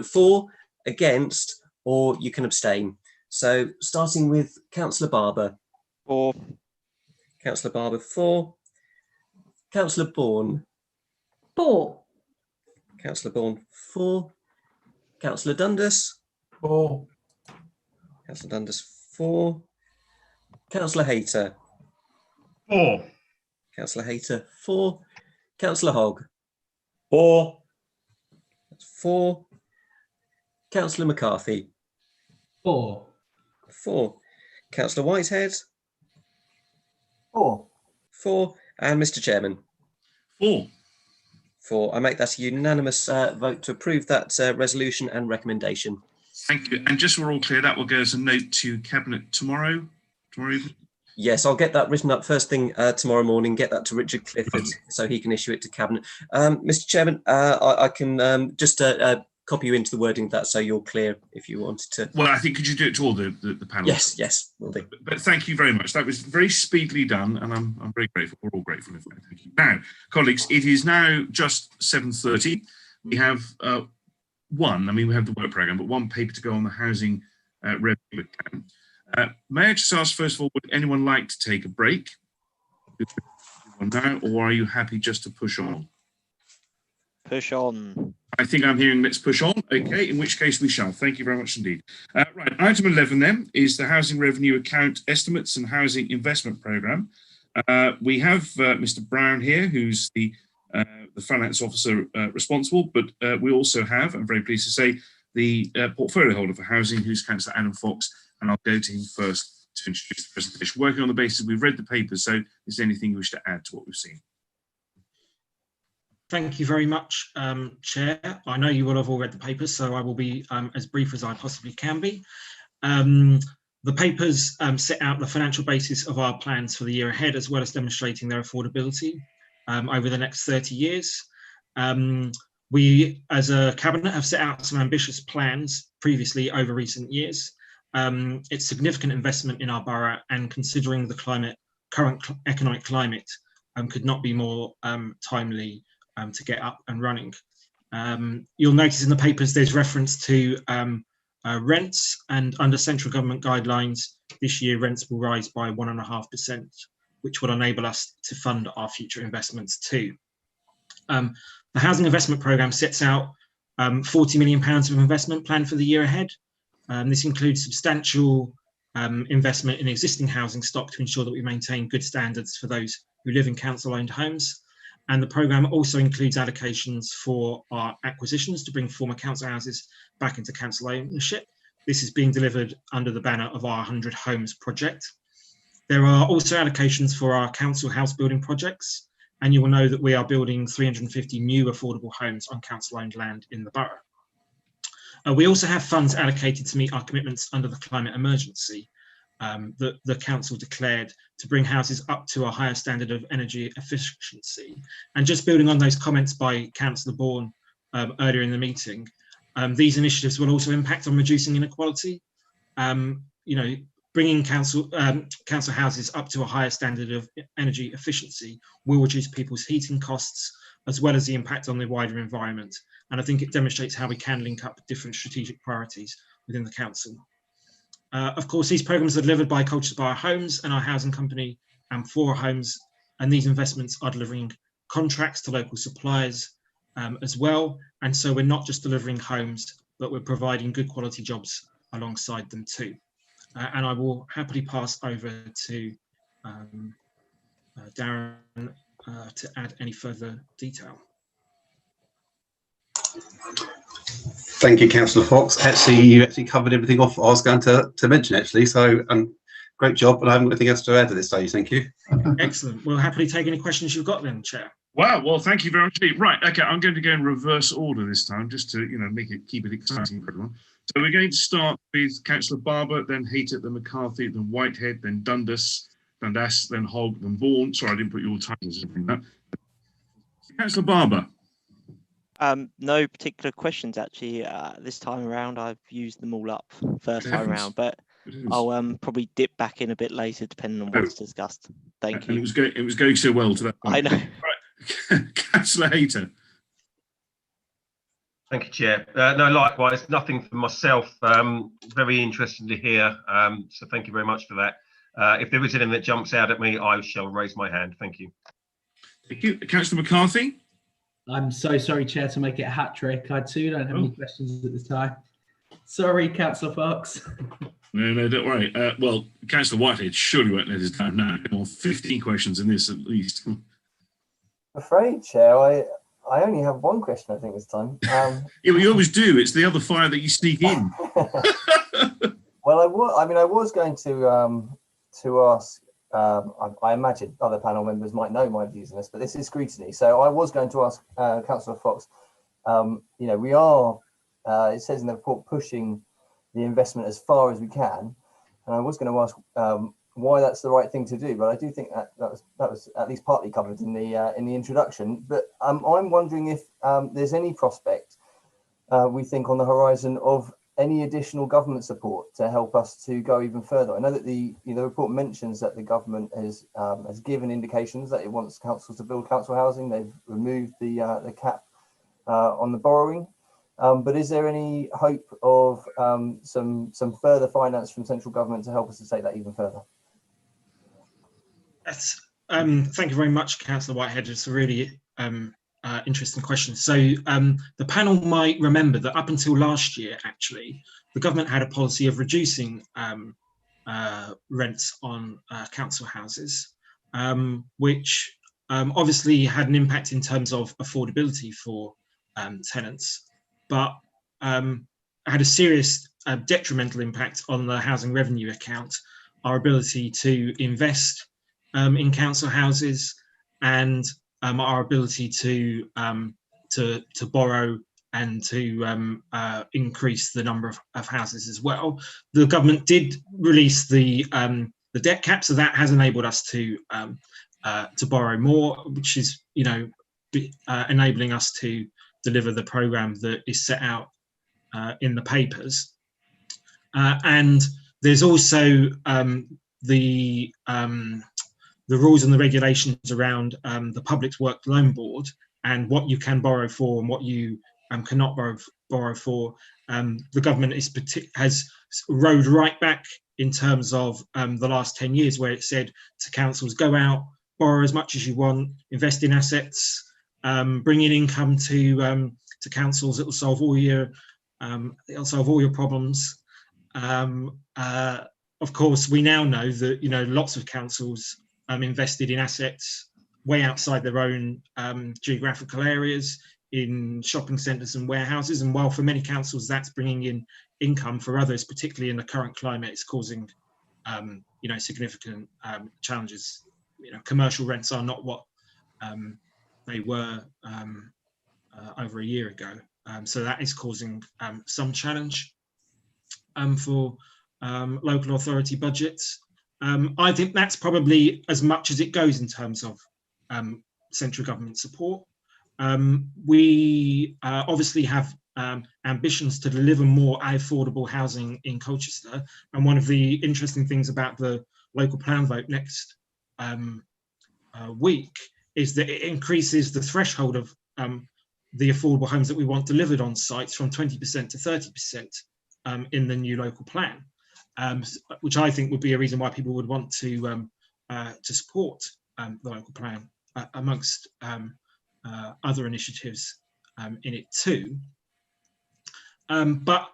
for, against, or you can abstain. So, starting with Councillor Barber. For. Councillor Barber, for. Councillor Bourne. For. Councillor Bourne, for. Councillor Dundas. For. Councillor Dundas, for. Councillor Hayter. For. Councillor Hayter, for. Councillor Hogg. For. That's 4. Councillor McCarthy. 4. 4. Councillor Whitehead. 4. 4. And Mr. Chairman. 4. 4. I make that a unanimous vote to approve that resolution and recommendation. Thank you. And just so we're all clear, that will go as a note to Cabinet tomorrow evening? Yes, I'll get that written up first thing tomorrow morning, get that to Richard Clifford so he can issue it to Cabinet. Mr. Chairman, I can just copy you into the wording of that so you're clear if you wanted to. Well, I think, could you do it to all the panel? Yes, will do. But thank you very much. That was very speedily done, and I'm very grateful. We're all grateful, in fact. Thank you. Now, colleagues, it is now just 7:30. We have we have the work programme, but one paper to go on the housing revenue account. May I just ask, first of all, would anyone like to take a break now, or are you happy just to push on? Push on. I think I'm hearing let's push on. Okay, in which case we shall. Thank you very much indeed. Right, item 11 then is the Housing Revenue Account Estimates and Housing Investment Programme. We have Mr. Brown here, who's the finance officer responsible, but we also have, I'm very pleased to say, the portfolio holder for housing, who's Councillor Adam Fox, and I'll go to him first to introduce the presentation. Working on the basis we've read the papers, so is there anything you wish to add to what we've seen? Thank you very much, Chair. I know you will have all read the papers, so I will be as brief as I possibly can be. The papers set out the financial basis of our plans for the year ahead, as well as demonstrating their affordability over the next 30 years. We, as a cabinet, have set out some ambitious plans previously over recent years. It's significant investment in our borough, and considering the current economic climate, could not be more timely to get up and running. You'll notice in the papers there's reference to rents, and under central government guidelines, this year rents will rise by 1.5%, which will enable us to fund our future investments too. The Housing Investment Programme sets out £40 million of investment planned for the year ahead. This includes substantial investment in existing housing stock to ensure that we maintain good standards for those who live in council-owned homes. And the programme also includes allocations for our acquisitions to bring former council houses back into council ownership. This is being delivered under the banner of our 100 Homes project. There are also allocations for our council house building projects, and you will know that we are building 350 new affordable homes on council-owned land in the borough. We also have funds allocated to meet our commitments under the climate emergency that the council declared to bring houses up to a higher standard of energy efficiency. And just building on those comments by Councillor Bourne earlier in the meeting, these initiatives will also impact on reducing inequality. Bringing council houses up to a higher standard of energy efficiency will reduce people's heating costs, as well as the impact on the wider environment. And I think it demonstrates how we can link up different strategic priorities within the council. Of course, these programmes are delivered by Colchester Borough Homes and our housing company, Amphora Homes, and these investments are delivering contracts to local suppliers as well. And so we're not just delivering homes, but we're providing good quality jobs alongside them too. And I will happily pass over to Darren to add any further detail. Thank you, Councillor Fox. Actually, you covered everything off I was going to mention, actually. So great job, and I haven't got anything else to add at this stage. Thank you. Excellent. We'll happily take any questions you've got then, Chair. Wow, well, thank you very much indeed. Right, okay, I'm going to go in reverse order this time, just to keep it exciting for everyone. So we're going to start with Councillor Barber, then Hayter, then McCarthy, then Whitehead, then Dundas, then Hogg, then Vaughan. Sorry, I didn't put your titles in that. Councillor Barber. No particular questions actually. This time around, I've used them all up first time around, but I'll probably dip back in a bit later, depending on what's discussed. Thank you. It was going so well to that point. I know. Right, Councillor Hayter. Thank you, Chair. No, likewise, nothing for myself. Very interesting to hear. So thank you very much for that. If there is anything that jumps out at me, I shall raise my hand. Thank you. Thank you. Councillor McCarthy. I'm so sorry, Chair, to make it a hat trick. I too don't have any questions at this time. Sorry, Councillor Fox. No, don't worry. Well, Councillor Whitehead surely won't let us down now. Come on, 15 questions in this at least. I'm afraid, Chair, I only have one question, I think, this time. Yeah, well, you always do. It's the other fire that you sneak in. Well, I was going to ask. I imagine other panel members might know my views on this, but this is scrutiny. So I was going to ask Councillor Fox. We are. It says in the report pushing the investment as far as we can, and I was going to ask why that's the right thing to do. But I do think that was at least partly covered in the introduction. But I'm wondering if there's any prospect we think on the horizon of any additional government support to help us to go even further. I know that the report mentions that the government has given indications that it wants councils to build council housing. They've removed the cap on the borrowing. But is there any hope of some further finance from central government to help us to take that even further? That's, thank you very much, Councillor Whitehead. It's a really interesting question. So the panel might remember that up until last year, actually, the government had a policy of reducing rents on council houses, which obviously had an impact in terms of affordability for tenants, but had a serious detrimental impact on the housing revenue account, our ability to invest in council houses, and our ability to borrow and to increase the number of houses as well. The government did release the debt cap, so that has enabled us to borrow more, which is, you know, enabling us to deliver the programme that is set out in the papers. And there's also the rules and the regulations around the Public Works Loan Board and what you can borrow for and what you cannot borrow for. The government has rode right back in terms of the last 10 years, where it said to councils, go out, borrow as much as you want, invest in assets, bring in income to councils. It'll solve all your problems. Of course, we now know that, you know, lots of councils invested in assets way outside their own geographical areas, in shopping centres and warehouses. And while for many councils that's bringing in income, for others, particularly in the current climate, it's causing you know, significant challenges. You know, commercial rents are not what they were over a year ago. So that is causing some challenge for local authority budgets. I think that's probably as much as it goes in terms of central government support. We obviously have ambitions to deliver more affordable housing in Colchester, and one of the interesting things about the local plan vote next week is that it increases the threshold of the affordable homes that we want delivered on sites from 20% to 30% in the new local plan, which I think would be a reason why people would want to support the local plan amongst other initiatives in it too. But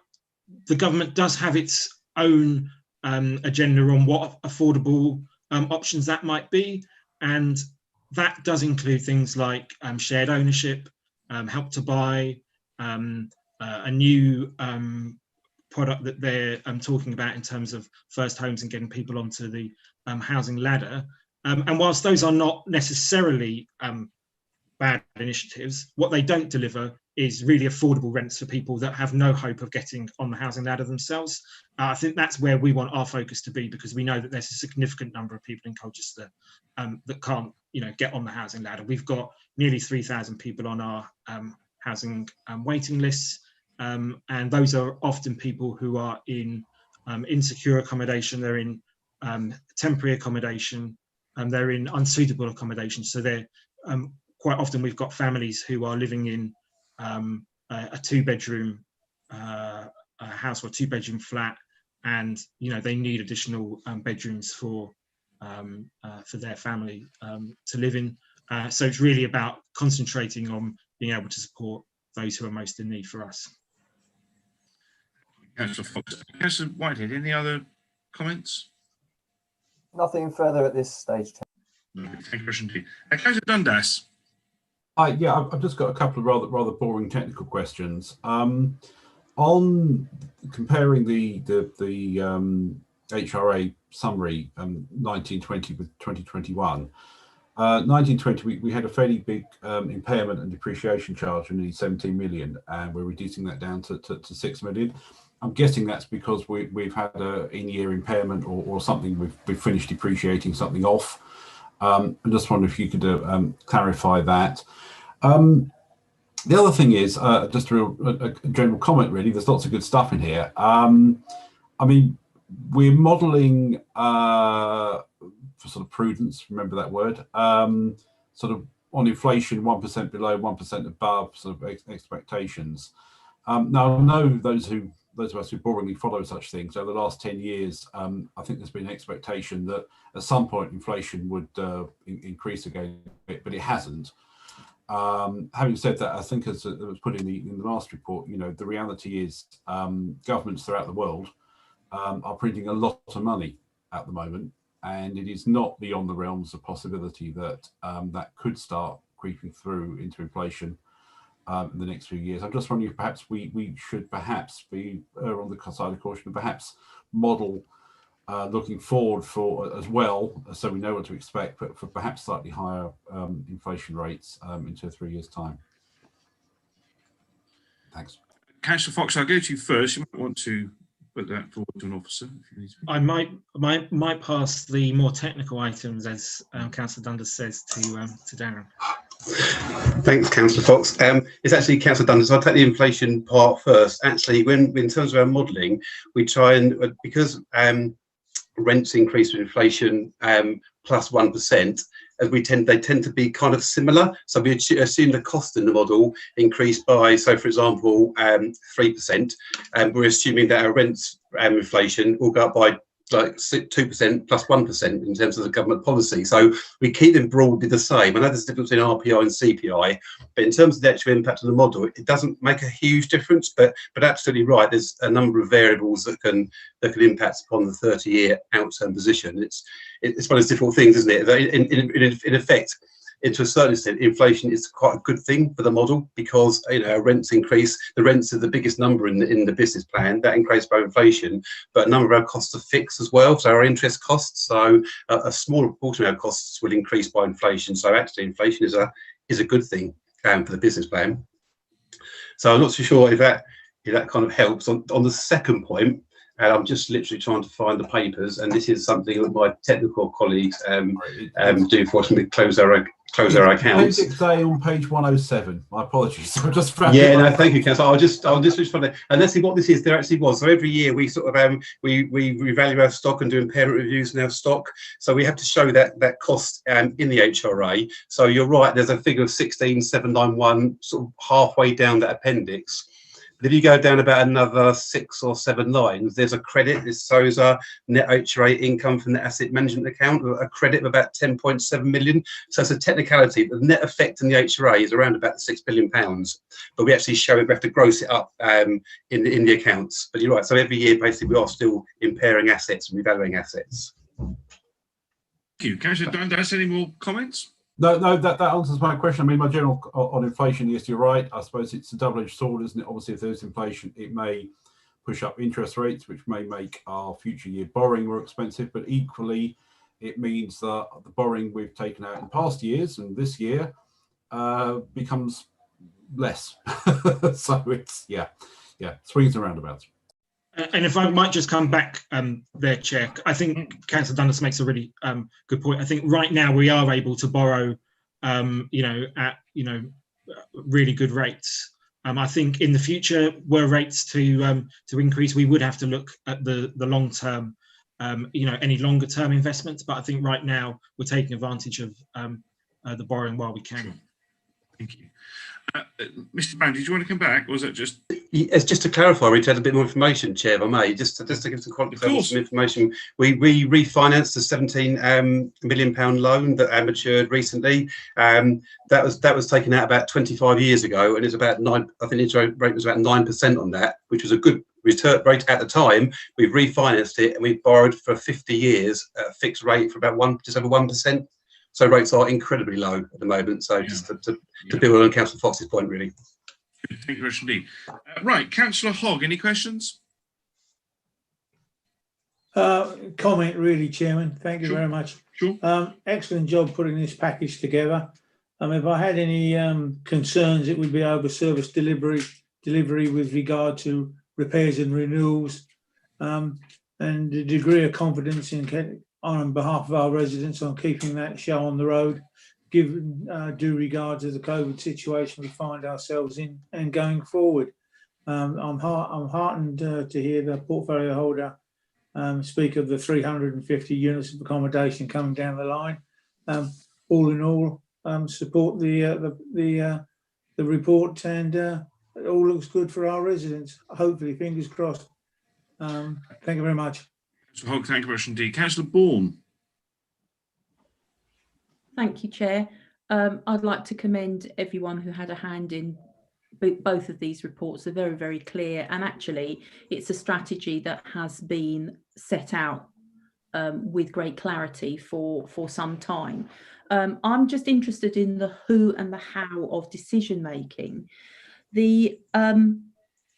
the government does have its own agenda on what affordable options that might be, and that does include things like shared ownership, help to buy, a new product that they're talking about in terms of first homes and getting people onto the housing ladder. And whilst those are not necessarily bad initiatives, what they don't deliver is really affordable rents for people that have no hope of getting on the housing ladder themselves. I think that's where we want our focus to be, because we know that there's a significant number of people in Colchester that can't, you know, get on the housing ladder. We've got nearly 3,000 people on our housing waiting lists, and those are often people who are in insecure accommodation, they're in temporary accommodation, and they're in unsuitable accommodation. So they're quite often we've got families who are living in a two-bedroom house or two-bedroom flat, and you know they need additional bedrooms for their family to live in. So it's really about concentrating on being able to support those who are most in need for us. Councillor Fox. Councillor Whitehead, any other comments? Nothing further at this stage. Thank you very much indeed. Councillor Dundas. Yeah, I've just got a couple of rather boring technical questions. On comparing the HRA summary 1920 with 2021, 1920 we had a fairly big impairment and depreciation charge of nearly 17 million, and we're reducing that down to 6 million. I'm guessing that's because we've had a in-year impairment or something. We've finished depreciating something off. I just wonder if you could clarify that. The other thing is just a general comment, really. There's lots of good stuff in here. I mean, we're modelling for sort of prudence, remember that word, sort of on inflation, 1% below, 1% above sort of expectations. Now, I know those of us who boringly follow such things over the last 10 years, I think there's been an expectation that at some point inflation would increase again, but it hasn't. Having said that, I think as it was put in the last report, the reality is governments throughout the world are printing a lot of money at the moment, and it is not beyond the realms of possibility that that could start creeping through into inflation in the next few years. I'm just wondering if perhaps we should perhaps be on the side of caution and perhaps model looking forward for as well, so we know what to expect, but for perhaps slightly higher inflation rates in 2 or 3 years' time. Thanks. Councillor Fox, I'll go to you first. You might want to put that forward to an officer if you need to. I might pass the more technical items, as Councillor Dundas says, to Darren. Thanks, Councillor Fox. It's actually Councillor Dundas. I'll take the inflation part first. Actually, when in terms of our modelling, we try and because rents increase with inflation plus 1%, as they tend to be kind of similar. So we assume the cost in the model increased by, so for example, 3%, and we're assuming that our rents inflation will go up by like 2% plus 1% in terms of the government policy. So we keep them broadly the same. I know there's a difference between RPI and CPI, but in terms of the actual impact of the model, it doesn't make a huge difference. But absolutely right, there's a number of variables that can impact upon the 30-year outturn position. It's one of those difficult things, isn't it? In effect, to a certain extent, inflation is quite a good thing for the model because rents increase. The rents are the biggest number in the business plan. That increases by inflation, but a number of our costs are fixed as well. So our interest costs, so a smaller proportion of our costs will increase by inflation. So actually, inflation is a good thing for the business plan. So I'm not so sure if that kind of helps. On the second point, and I'm just literally trying to find the papers, and this is something that my technical colleagues do for us when we close our accounts. Appendix A on page 107. My apologies. I'm just thank you, Councillor. I'll just find it. And let's see what this is. There actually was. So every year we sort of we revalue our stock and do impairment reviews in our stock. So we have to show that cost in the HRA. So you're right. There's a figure of 16,791 sort of halfway down that appendix. But if you go down about another 6 or 7 lines, there's a credit. This shows a net HRA income from the asset management account, a credit of about 10.7 million. So it's a technicality. The net effect in the HRA is around about £6 billion. But we actually show it, we have to gross it up in the accounts. But you're right. So every year, basically, we are still impairing assets and revaluing assets. Thank you. Councillor Dundas, any more comments? No, that answers my question. I mean, my general on inflation, yes, you're right. I suppose it's a double-edged sword, isn't it? Obviously, if there's inflation, it may push up interest rates, which may make our future year borrowing more expensive. But equally, it means that the borrowing we've taken out in past years and this year becomes less. So it's, swings and roundabouts. And if I might just come back there, Chair, I think Councillor Dundas makes a really good point. I think right now we are able to borrow, at really good rates. I think in the future, were rates to increase, we would have to look at the long term, any longer term investments. But I think right now we're taking advantage of the borrowing while we can. Thank you. Mr. Brown, did you want to come back, or was that just? It's just to clarify, we had a bit more information, Chair, if I may, just to give some information. We refinanced the £17 million loan that matured recently. That was taken out about 25 years ago, and it's about 9. I think the interest rate was about 9% on that, which was a good return rate at the time. We've refinanced it, and we borrowed for 50 years at a fixed rate for about just over 1%. So rates are incredibly low at the moment. So just to build on Councillor Fox's point, really. Thank you very much indeed. Right, Councillor Hogg, any questions? Comment really, Chairman. Thank you very much. Sure. Excellent job putting this package together. If I had any concerns, it would be over service delivery with regard to repairs and renewals, and the degree of confidence on behalf of our residents on keeping that show on the road, given due regard to the COVID situation we find ourselves in and going forward. I'm heartened to hear the portfolio holder speak of the 350 units of accommodation coming down the line. All in all, support the report and all looks good for our residents. Hopefully, fingers crossed. Thank you very much. Councillor Hogg, thank you very much indeed. Councillor Bourne. Thank you, Chair. I'd like to commend everyone who had a hand in both of these reports. Are very, very clear, and actually it's a strategy that has been set out with great clarity for some time. I'm just interested in the who and the how of decision making.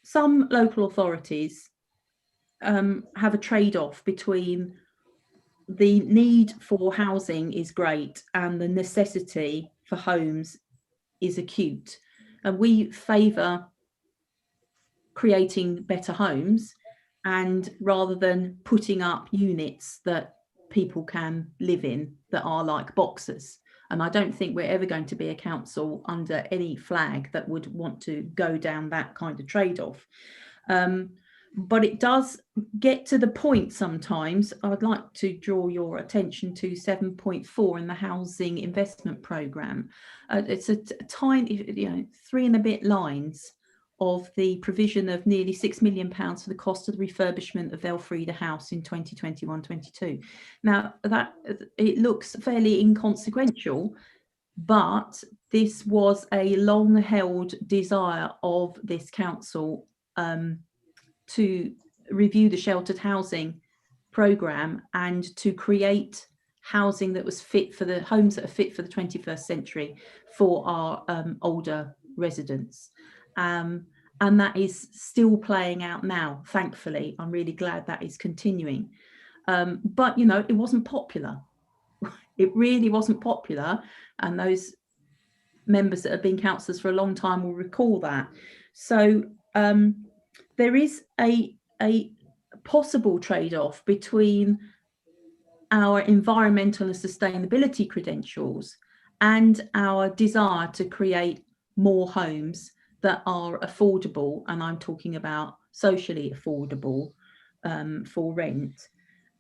Some local authorities have a trade-off between the need for housing is great and the necessity for homes is acute. And we favour creating better homes, and rather than putting up units that people can live in that are like boxes. And I don't think we're ever going to be a council under any flag that would want to go down that kind of trade-off. But it does get to the point sometimes. I'd like to draw your attention to 7.4 in the housing investment programme. It's a tiny, 3 and a bit lines of the provision of nearly £6 million for the cost of the refurbishment of Elfrida House in 2021-22. Now, that it looks fairly inconsequential, but this was a long-held desire of this council to review the sheltered housing programme and to create housing that was fit for the homes that are fit for the 21st century for our older residents. And that is still playing out now, thankfully. I'm really glad that is continuing. But, it wasn't popular. It really wasn't popular. And those members that have been councillors for a long time will recall that. So there is a possible trade-off between our environmental and sustainability credentials and our desire to create more homes that are affordable, and I'm talking about socially affordable for rent.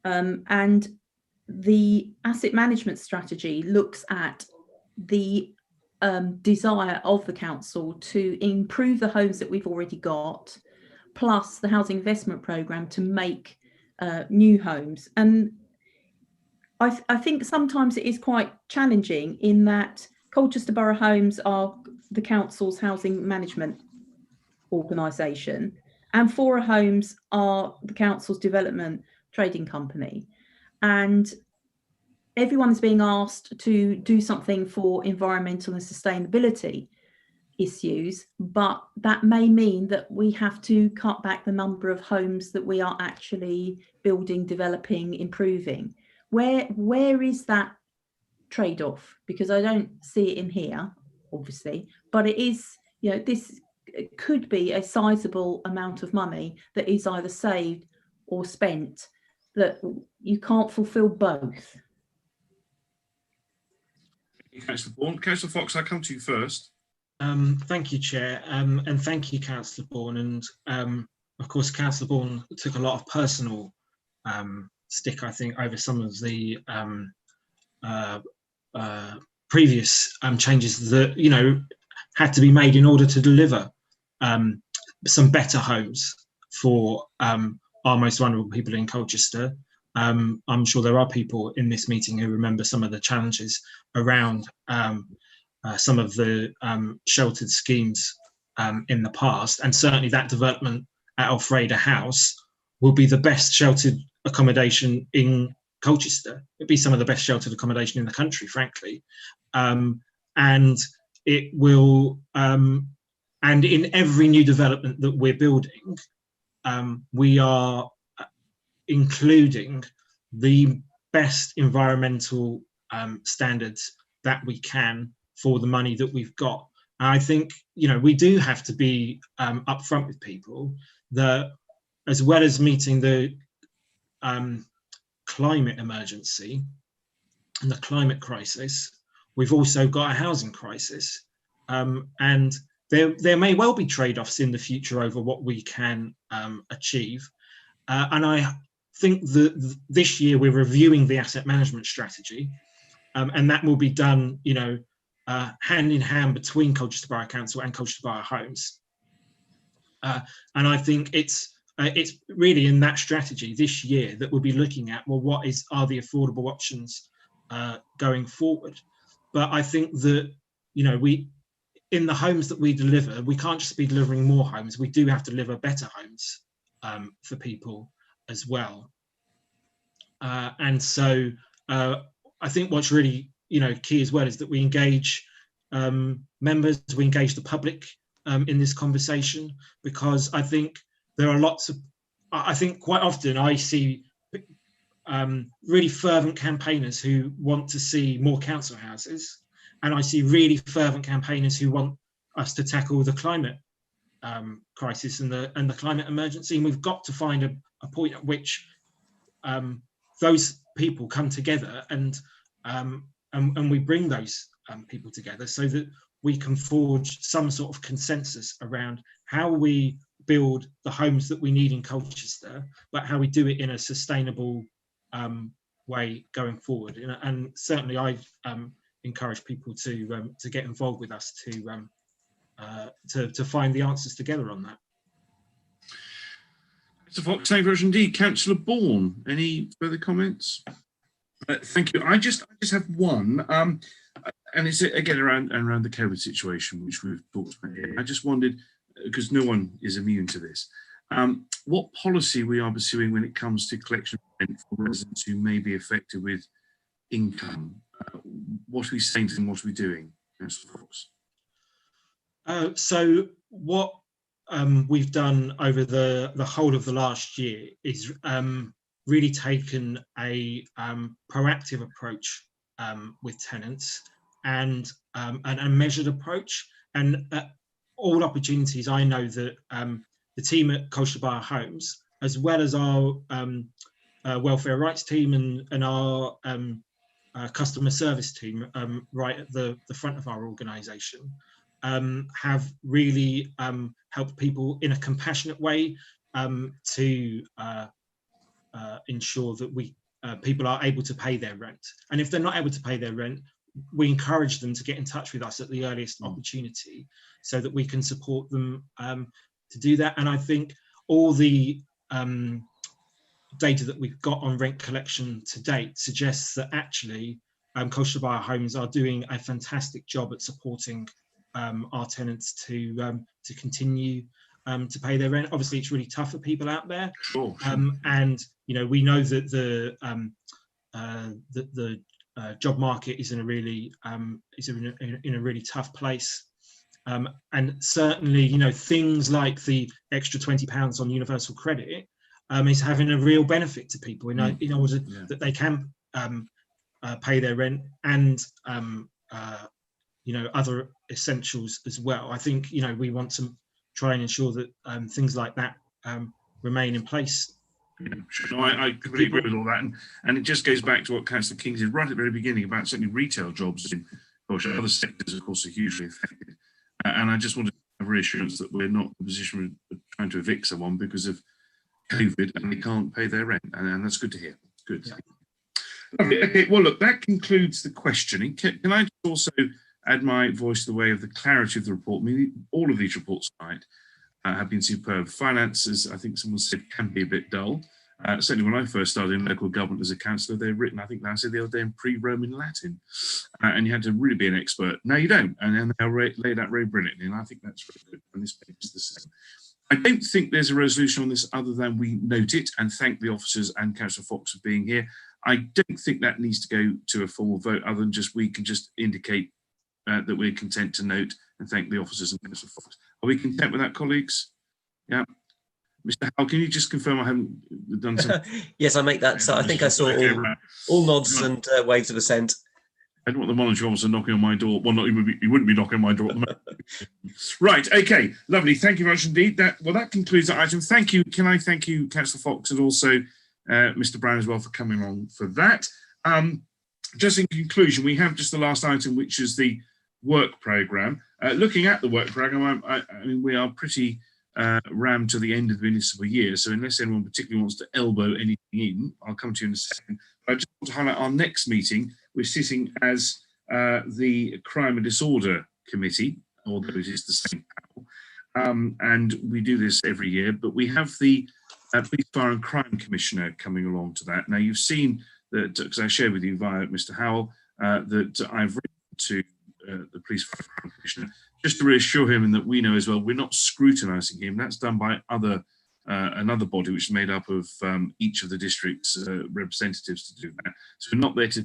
And the asset management strategy looks at the desire of the council to improve the homes that we've already got, plus the housing investment programme to make new homes. And I think sometimes it is quite challenging in that Colchester Borough Homes are the council's housing management organisation, and Fora Homes are the council's development trading company. And everyone is being asked to do something for environmental and sustainability issues, but that may mean that we have to cut back the number of homes that we are actually building, developing, improving. Where is that trade-off? Because I don't see it in here, obviously, but it is, this could be a sizable amount of money that is either saved or spent, that you can't fulfil both. Thank you, Councillor Bourne. Councillor Fox, I'll come to you first. Thank you, Chair, and thank you, Councillor Bourne. And of course, Councillor Bourne took a lot of personal stick, I think, over some of the previous changes that had to be made in order to deliver some better homes for our most vulnerable people in Colchester. I'm sure there are people in this meeting who remember some of the challenges around some of the sheltered schemes in the past, and certainly that development at Elfrida House will be the best sheltered accommodation in Colchester. It'd be some of the best sheltered accommodation in the country, frankly, and it will. And in every new development that we're building, we are including the best environmental standards that we can for the money that we've got. And I think, we do have to be upfront with people that, as well as meeting the climate emergency and the climate crisis, we've also got a housing crisis. And there may well be trade-offs in the future over what we can achieve. And I think that this year we're reviewing the asset management strategy, and that will be done, hand in hand between Colchester Borough Council and Colchester Borough Homes. And I think it's really in that strategy this year that we'll be looking at, well, what are the affordable options going forward? But I think that, you know, in the homes that we deliver, we can't just be delivering more homes. We do have to deliver better homes for people as well. And so I think what's really, you know, key as well is that we engage members, we engage the public in this conversation, because I think there are lots of, I think quite often I see really fervent campaigners who want to see more council houses, and I see really fervent campaigners who want us to tackle the climate crisis and the climate emergency. And we've got to find a point at which those people come together and we bring those people together so that we can forge some sort of consensus around how we build the homes that we need in Colchester, but how we do it in a sustainable way going forward. And certainly I've encouraged people to get involved with us to find the answers together on that. Mr. Fox, thank you very much indeed. Councillor Bourne, any further comments? Thank you. I just have one, and it's again around the COVID situation, which we've talked about here. I just wondered, because no one is immune to this, what policy we are pursuing when it comes to collection of rent for residents who may be affected with income. What are we saying to them? What are we doing, Councillor Fox? So what we've done over the whole of the last year is really taken a proactive approach with tenants and a measured approach. And at all opportunities, I know that the team at Colchester Borough Homes, as well as our welfare rights team and our customer service team right at the front of our organisation, have really helped people in a compassionate way to ensure that people are able to pay their rent. And if they're not able to pay their rent, we encourage them to get in touch with us at the earliest opportunity so that we can support them to do that. And I think all the data that we've got on rent collection to date suggests that actually Colchester Borough Homes are doing a fantastic job at supporting our tenants to continue to pay their rent. Obviously, it's really tough for people out there, sure. And you know, we know that the job market is in a really tough place, and certainly, you know, things like the extra £20 on universal credit is having a real benefit to people in order that they can pay their rent and you know, other essentials as well. I think, you know, we want to try and ensure that things like that remain in place. Yeah, sure. No, I completely agree with all that, and it just goes back to what Councillor King said right at the very beginning about certainly retail jobs in other sectors, of course, are hugely affected. And I just wanted to have reassurance that we're not in a position of trying to evict someone because of COVID and they can't pay their rent, and that's good to hear. Good. Yeah. Lovely. Okay, well, look, that concludes the questioning. Can I just also add my voice to the way of the clarity of the report? I mean, all of these reports tonight have been superb. Finances, I think someone said, can be a bit dull. Certainly when I first started in local government as a councillor, they're written, I think I said the other day, in pre-Roman Latin. And you had to really be an expert. No, you don't. And then they're laid out very brilliantly. And I think that's very good. And this paper's the same. I don't think there's a resolution on this other than we note it and thank the officers and Councillor Fox for being here. I don't think that needs to go to a formal vote other than just we can just indicate that we're content to note and thank the officers and Councillor Fox. Are we content with that, colleagues? Yeah. Mr. Howell, can you just confirm I haven't done something? Yes, I make that. So I think I saw all nods and waves of assent. I don't want the monitoring officer knocking on my door. Well, he wouldn't be knocking on my door at the moment. Right, okay, lovely. Thank you very much indeed. That concludes that item. Thank you. Can I thank you, Councillor Fox, and also Mr. Brown as well for coming on for that. Just in conclusion, we have just the last item, which is the work programme. Looking at the work programme, I mean, we are pretty rammed to the end of the municipal year, so unless anyone particularly wants to elbow anything in, I'll come to you in a second. I just want to highlight our next meeting. We're sitting as the Crime and Disorder Committee, although it is the same panel. and we do this every year, but we have the Police, Fire and Crime Commissioner coming along to that. Now, you've seen that, because I shared with you via Mr. Howell, that I've written to the Police, Fire and Crime Commissioner, just to reassure him and that we know as well, we're not scrutinising him. That's done by another body which is made up of each of the district's representatives to do that. So we're not there to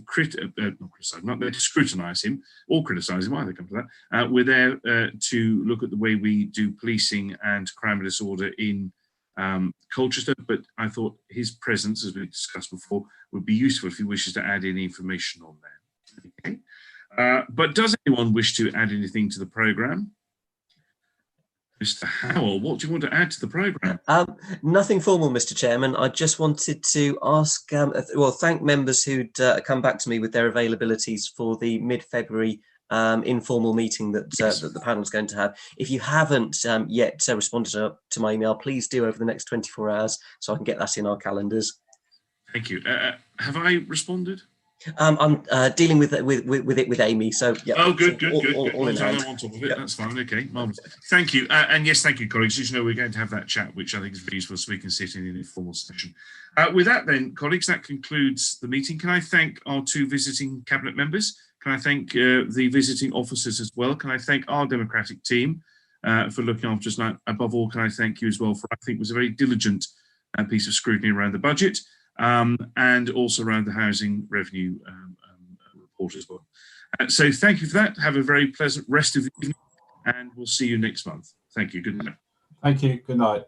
not there to scrutinise him or criticise him either. Come to that. We're there to look at the way we do policing and crime and disorder in Colchester. But I thought his presence, as we discussed before, would be useful if he wishes to add any information on there. Okay. But does anyone wish to add anything to the programme? Mr. Howell, what do you want to add to the programme? Nothing formal, Mr. Chairman. I just wanted to ask, thank members who'd come back to me with their availabilities for the mid-February informal meeting that the panel is going to have. If you haven't yet responded to my email, please do over the next 24 hours so I can get that in our calendars. Thank you. Have I responded? I'm dealing with it with Amy. So yeah. Oh, good. All in hand. I'm on top of it. Yep. That's fine. Okay, marvelous. Thank you. And yes, thank you, colleagues. As you know, we're going to have that chat, which I think is very useful, so we can sit in an informal session. With that, then, colleagues, that concludes the meeting. Can I thank our two visiting cabinet members? Can I thank the visiting officers as well? Can I thank our democratic team for looking after us? And above all, can I thank you as well for, I think, was a very diligent piece of scrutiny around the budget. And also around the housing revenue report as well. So thank you for that. Have a very pleasant rest of the evening, and we'll see you next month. Thank you. Good night. Thank you. Good night.